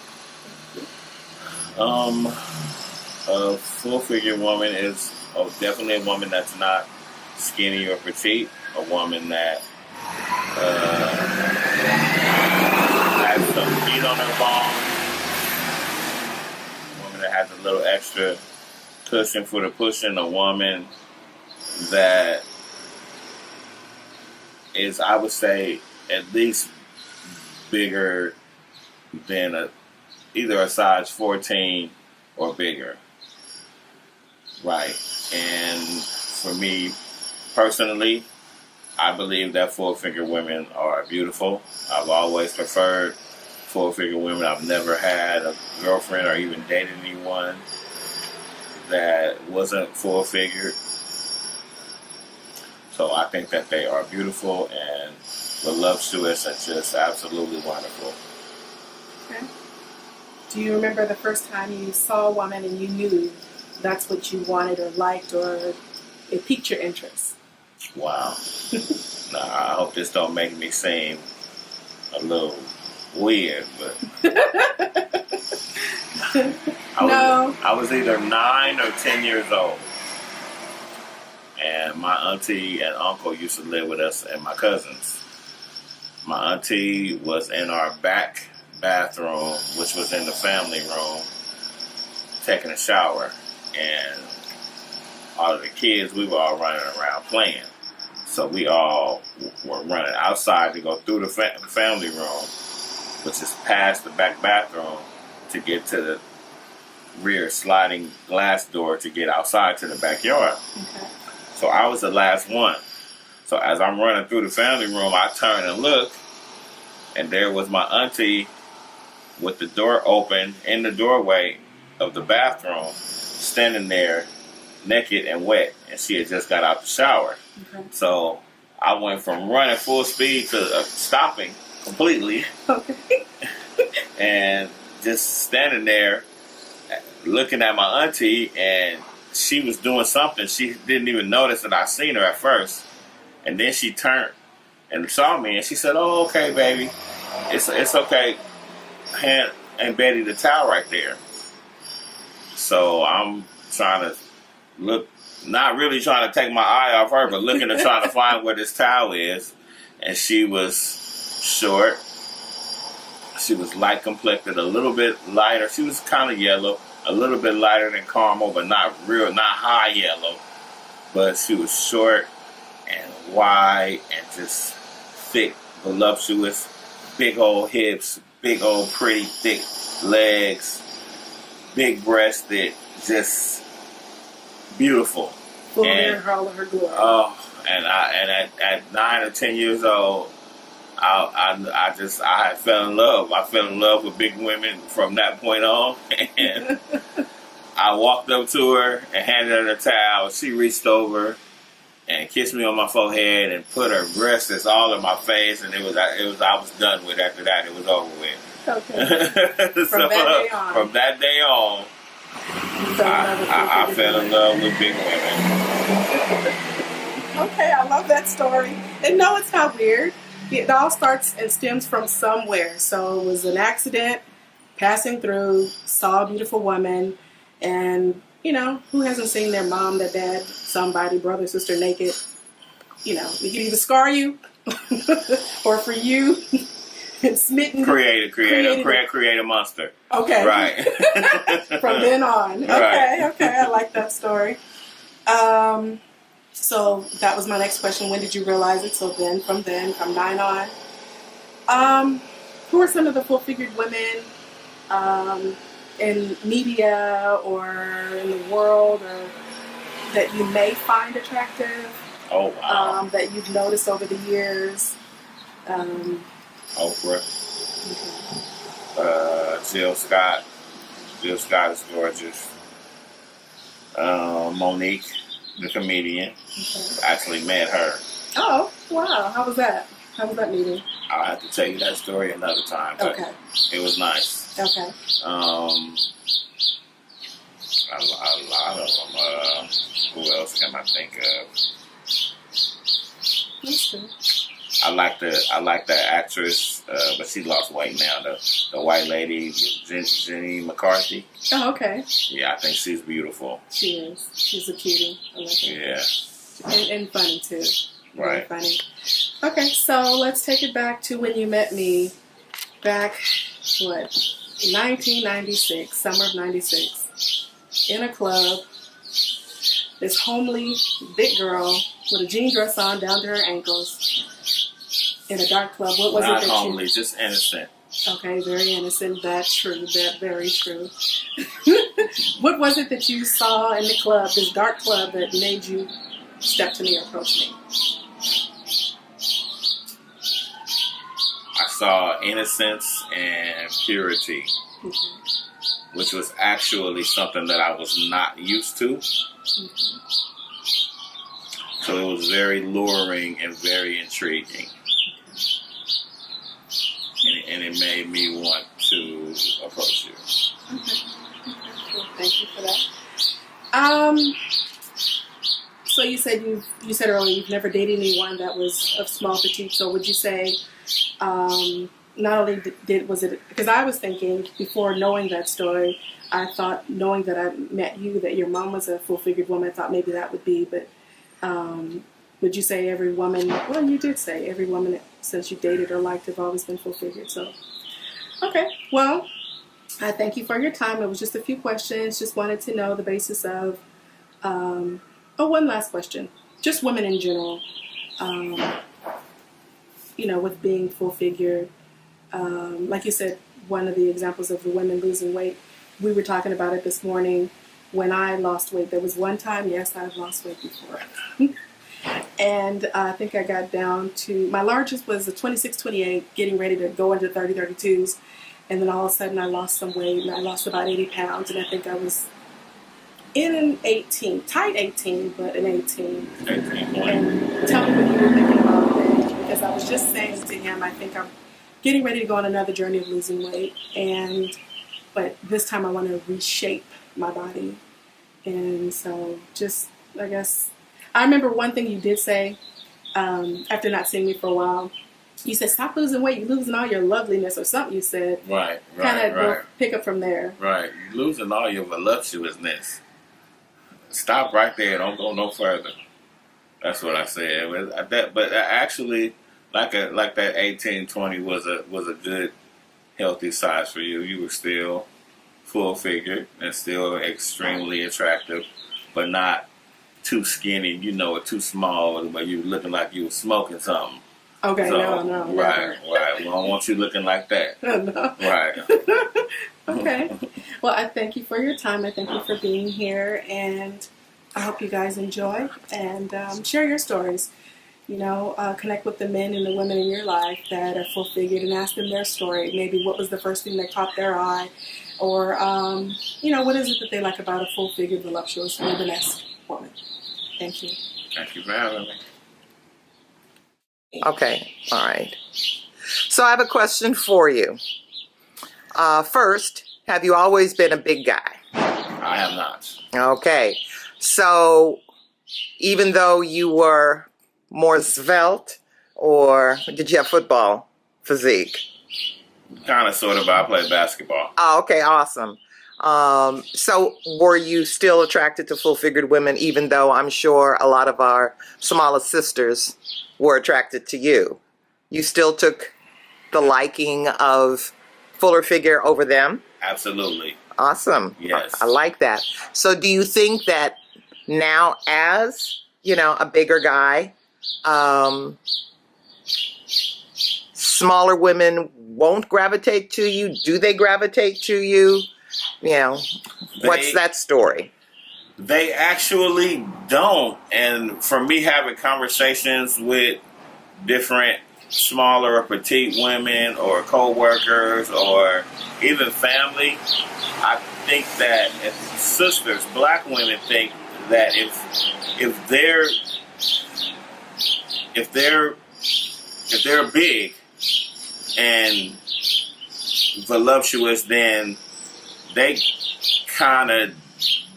A full-figure woman is definitely a woman that's not skinny or petite. A woman that has some meat on her bones. A woman that has a little extra cushion for the pushing. A woman that is, I would say, at least bigger than either a size 14 or bigger. Right. And for me personally, I believe that full-figure women are beautiful. I've always preferred full-figure women. I've never had a girlfriend or even dated anyone that wasn't full-figured. So I think that they are beautiful and voluptuous and just absolutely wonderful. Okay. Do you remember the first time you saw a woman and you knew that's what you wanted or liked, or it piqued your interest? Wow. Nah, I hope this don't make me seem a little weird, but I was either 9 or 10 years old. And my auntie and uncle used to live with us and my cousins. My auntie was in our back bathroom, which was in the family room, taking a shower. And all of the kids, we were all running around playing. So we all were running outside to go through the family room, which is past the back bathroom, to get to the rear sliding glass door to get outside to the backyard. Okay. So I was the last one. So as I'm running through the family room, I turn and look, and there was my auntie with the door open in the doorway of the bathroom, standing there naked and wet, and she had just got out the shower. Okay. So I went from running full speed to stopping completely. Okay. And just standing there looking at my auntie, and she was doing something. She didn't even notice that I seen her at first. And then she turned and saw me, and she said, "Oh, okay, baby. It's okay. Hand and Betty the towel right there." So I'm trying to look, not really trying to take my eye off her, but looking to try to find where this towel is. And she was short. She was light complected, a little bit lighter. She was kind of yellow, a little bit lighter than caramel, but not high yellow. But she was short and wide and just thick, voluptuous, big old hips, big old pretty thick legs, big breasted, just beautiful. Full of all of her glory. Oh, and at 9 or 10 years old, I fell in love. I fell in love with big women from that point on. And I walked up to her and handed her the towel. She reached over and kissed me on my forehead and put her breasts all in my face. And I was done with. After that, it was over with. Okay. From that day on, I fell in love with big women. Okay, I love that story. And no, it's not weird. It all starts and stems from somewhere. So it was an accident, passing through, saw a beautiful woman, and, you know, who hasn't seen their mom, their dad, somebody, brother, sister naked? You know, it can either scar you, or for you, it's smitten. Create a monster. Okay. Right. From then on. Okay, Right. okay, I like that story. So that was my next question. When did you realize it? So from 9 on. Who are some of the full-figured women in media or in the world, or that you may find attractive? Oh, wow. That you've noticed over the years? Oprah. Jill Scott. Jill Scott is gorgeous. Monique, the comedian. Okay. Actually met her. Oh, wow. How was that? How was that meeting? I'll have to tell you that story another time. But Okay. It was nice. Okay. A lot of them. Who else can I think of? That's good. I like the actress, but she lost weight now. The white lady, Jenny McCarthy. Oh, okay. Yeah, I think she's beautiful. She is. She's a cutie. I like her. Yeah. And funny, too. Right. Very funny. Okay, so let's take it back to when you met me back, 1996, summer of 96, in a club. This homely, big girl with a jean dress on down to her ankles in a dark club. What was Not it that homely, just innocent. Okay, very innocent. That's true. That very true. What was it that you saw in the club, this dark club, that made you step to me or approach me? I saw innocence and purity, which was actually something that I was not used to. So it was very luring and very intriguing. And it made me want to approach you. Well, thank you for that. So you said earlier you've never dated anyone that was of small petite. So would you say not only was it, because I was thinking before knowing that story, I thought knowing that I met you that your mom was a full-figured woman, I thought maybe that would be, but would you say every woman, well, you did say every woman that since you dated or liked have always been full-figured, so. Okay, well, I thank you for your time. It was just a few questions, just wanted to know the basis of, one last question. Just women in general, with being full-figured, like you said, one of the examples of the women losing weight, we were talking about it this morning. When I lost weight, there was one time, yes, I've lost weight before. And I think I got down to, my largest was a 26, 28, getting ready to go into 30, 32s. And then all of a sudden I lost some weight, and I lost about 80 pounds. And I think I was in an 18, tight 18, but an 18. And tell me what you were thinking about that, because I was just saying to him, I think I'm getting ready to go on another journey of losing weight. But this time I want to reshape my body. And so just, I guess, I remember one thing you did say after not seeing me for a while. You said, stop losing weight. You're losing all your loveliness or something you said. Right. Kind of pick up from there. Right. You're losing all your voluptuousness. Stop right there. Don't go no further. That's what I said. But actually, like that 18, 20 was a good, healthy size for you. You were still full figured and still extremely attractive, but not too skinny, or too small, but you were looking like you were smoking something. Okay, so, no. Right. We don't want you looking like that. No. Right. Okay. Well, I thank you for your time. I thank you for being here, and I hope you guys enjoy and share your stories. Connect with the men and the women in your life that are full-figured and ask them their story. Maybe what was the first thing that caught their eye, or what is it that they like about a full-figured, voluptuous, Rubens woman. Thank you. Thank you for having me. Okay, all right. So I have a question for you. First, have you always been a big guy? I have not. Okay, so even though you were more svelte, or did you have football physique? Kind of, sort of, but I played basketball. Oh, okay, awesome. So were you still attracted to full-figured women, even though I'm sure a lot of our smaller sisters were attracted to you? You still took the liking of fuller figure over them? Absolutely. Awesome. Yes. I like that. So do you think that now, as, a bigger guy, smaller women won't gravitate to you? Do they gravitate to you? What's that story? They actually don't. And for me, having conversations with different smaller or petite women or co-workers or even family, I think that if sisters, black women, think that if they're big and voluptuous, then they kind of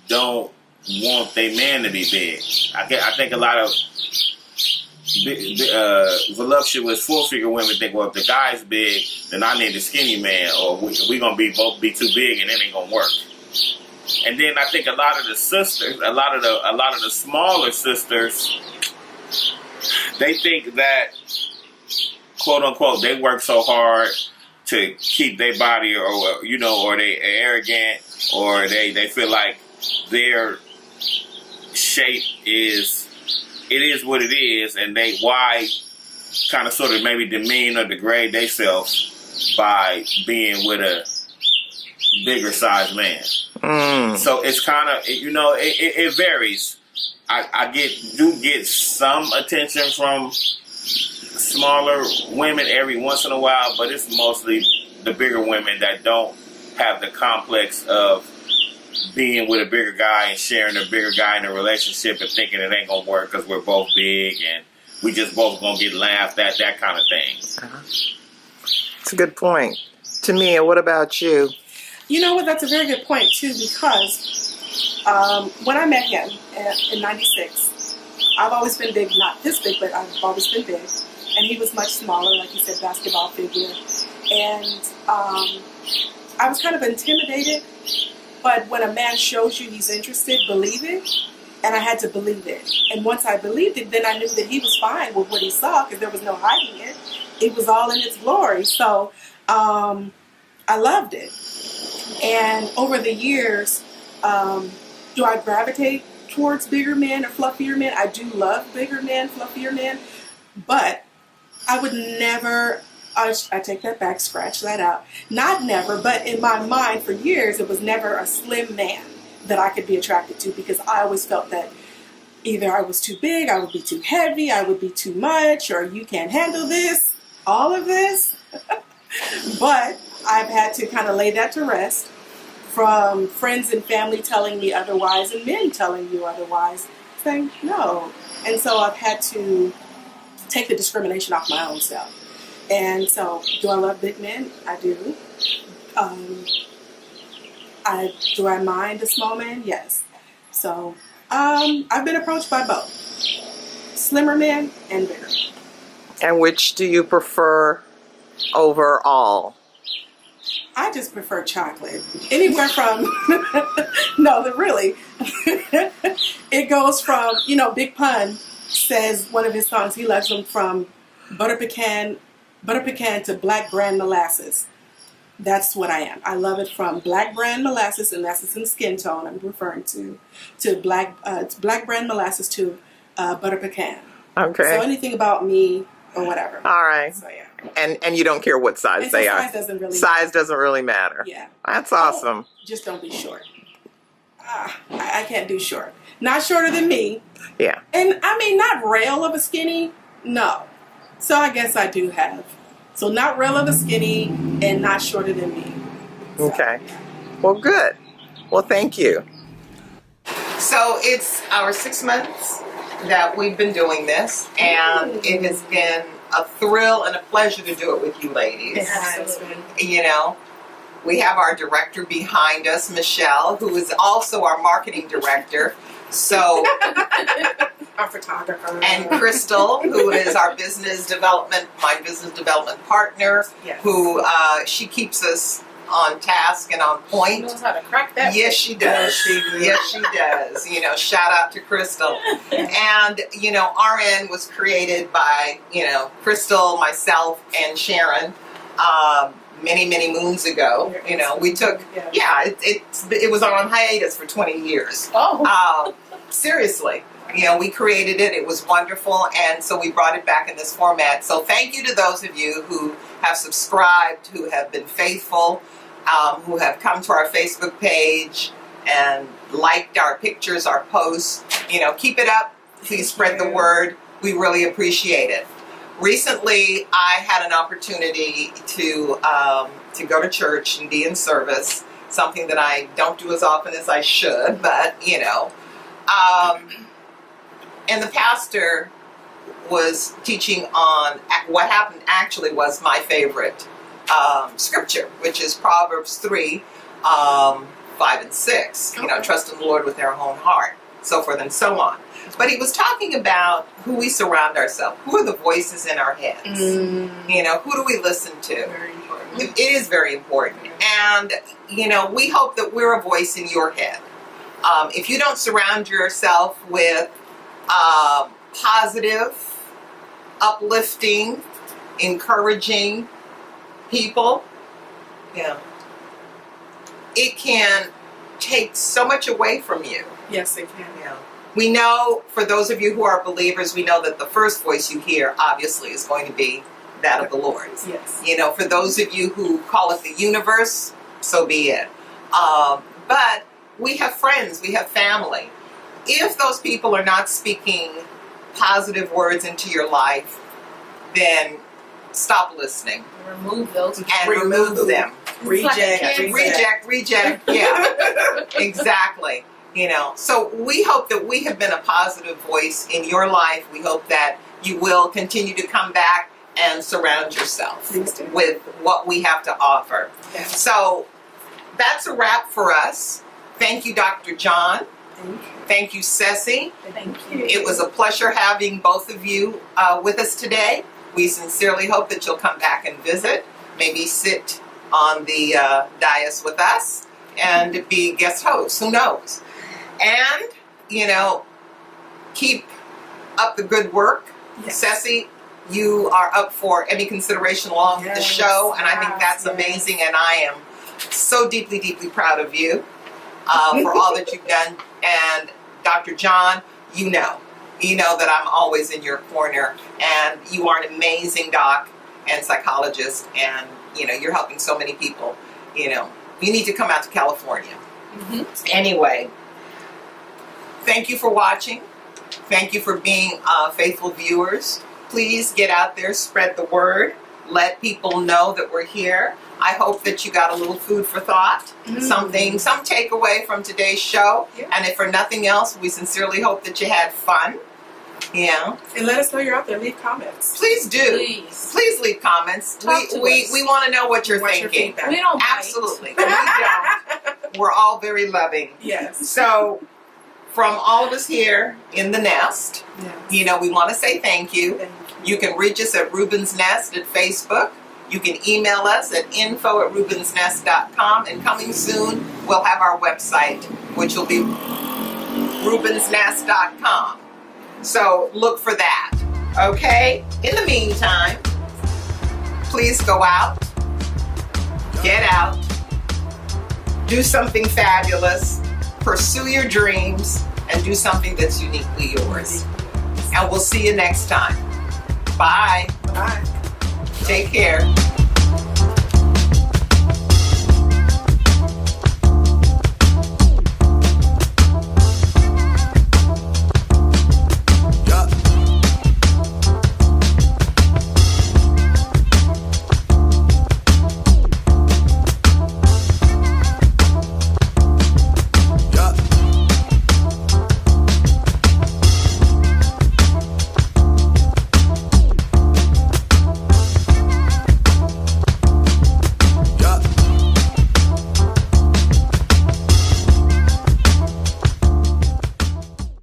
don't want their man to be big. I think a lot of voluptuous full-figure women think, well, if the guy's big, then I need a skinny man, or we gonna both be too big, and it ain't gonna work. And then I think a lot of the sisters, a lot of the smaller sisters, they think that, quote unquote, they work so hard to keep their body, or they arrogant, or they feel like their shape is what it is, and why kind of sort of maybe demean or degrade themselves by being with a bigger size man. So it's kind of, it varies. I do get some attention from smaller women every once in a while, but it's mostly the bigger women that don't have the complex of being with a bigger guy and sharing a bigger guy in a relationship and thinking it ain't gonna work because we're both big and we just both gonna get laughed at, that kind of thing. That's a good point. Tomia, what about you? You know what? That's a very good point too, because when I met him in '96, I've always been big, not this big, but I've always been big, and he was much smaller, like you said, basketball figure, and I was kind of intimidated. But when a man shows you he's interested, believe it. And I had to believe it. And once I believed it, then I knew that he was fine with what he saw, because there was no hiding it. It was all in its glory. So I loved it. And over the years, do I gravitate towards bigger men or fluffier men? I do love bigger men, fluffier men. But I would never... I take that back, scratch that out. Not never, but in my mind for years, it was never a slim man that I could be attracted to, because I always felt that either I was too big, I would be too heavy, I would be too much, or you can't handle this, all of this. But I've had to kind of lay that to rest, from friends and family telling me otherwise and men telling you otherwise, saying no. And so I've had to take the discrimination off my own self. And so, do I love big men? I do. Do I mind a small man? Yes. So, I've been approached by both. Slimmer men and bigger. And which do you prefer overall? I just prefer chocolate. Anywhere from, no, really. It goes from, Big Pun says one of his songs, he loves them from butter pecan to black bran molasses. That's what I am. I love it from black bran molasses, and that's in skin tone I'm referring to black bran molasses to butter pecan. Okay. So anything about me or whatever. All right. So yeah. And you don't care what size they are. Size doesn't really matter. Yeah. That's awesome. Just don't be short. I can't do short. Not shorter than me. Yeah. And I mean, not rail of a skinny. No. So I guess I do have. So not real of a skinny and not shorter than me. So, okay. Well, good. Well, thank you. So it's our 6 months that we've been doing this, and it has been a thrill and a pleasure to do it with you ladies. It has been. We have our director behind us, Michelle, who is also our marketing director. So, our photographer. And Crystal, who is our my business development partner, yes. Who she keeps us on task and on point. She knows how to crack that. Yes, she does. Yes, she does. Shout out to Crystal. And, RN was created by, Crystal, myself, and Sharon. Many, many moons ago. We took, it was on hiatus for 20 years. Oh. Seriously. We created it. It was wonderful. And so we brought it back in this format. So thank you to those of you who have subscribed, who have been faithful, who have come to our Facebook page and liked our pictures, our posts. Keep it up. Please spread the word. We really appreciate it. Recently, I had an opportunity to go to church and be in service, something that I don't do as often as I should, but, and the pastor was teaching on what happened actually was my favorite scripture, which is Proverbs 3, 5 and 6. Trust in the Lord with their whole heart, so forth and so on. But he was talking about who we surround ourselves. Who are the voices in our heads? Who do we listen to? Very important. It is very important. And, we hope that we're a voice in your head. If you don't surround yourself with positive, uplifting, encouraging people, it can take so much away from you. Yes, it can. We know, for those of you who are believers, we know that the first voice you hear, obviously, is going to be that of the Lord. Yes. For those of you who call it the universe, so be it. But we have friends, we have family. If those people are not speaking positive words into your life, then stop listening. Remove those. And remove them. Reject. Yeah, exactly. So we hope that we have been a positive voice in your life. We hope that you will continue to come back and surround yourself with what we have to offer. Yes. So that's a wrap for us. Thank you, Dr. John. Thank you, Ceci. Thank you. It was a pleasure having both of you with us today. We sincerely hope that you'll come back and visit, maybe sit on the dais with us and be guest hosts, who knows. And, you know, keep up the good work. Yes. Ceci, you are up for any consideration along the show, and I think that's amazing, and I am so deeply, deeply proud of you for all that you've done. And Dr. John, you know that I'm always in your corner, and you are an amazing doc and psychologist, and you know you're helping so many people. You know, you need to come out to California. Anyway, thank you for watching. Thank you for being faithful viewers. Please get out there, spread the word, let people know that we're here. I hope that you got a little food for thought, some takeaway from today's show. Yeah. And if for nothing else, we sincerely hope that you had fun. Yeah. And let us know you're out there. Leave comments. Please do. Please leave comments. Talk to us. We want to know what you're What's your thinking. feedback? We don't bite. Absolutely. We don't. We're all very loving. Yes. So, from all of us here in the Nest, Yes. you know, we want to say thank you. Thank You can reach us at Rubens Nest at Facebook. You can email us at info@rubensnest.com. And coming soon, we'll have our website, which will be rubensnest.com. So look for that. Okay? In the meantime, please go out, get out, do something fabulous, pursue your dreams, and do something that's uniquely yours. And we'll see you next time. Bye. Bye. Take care.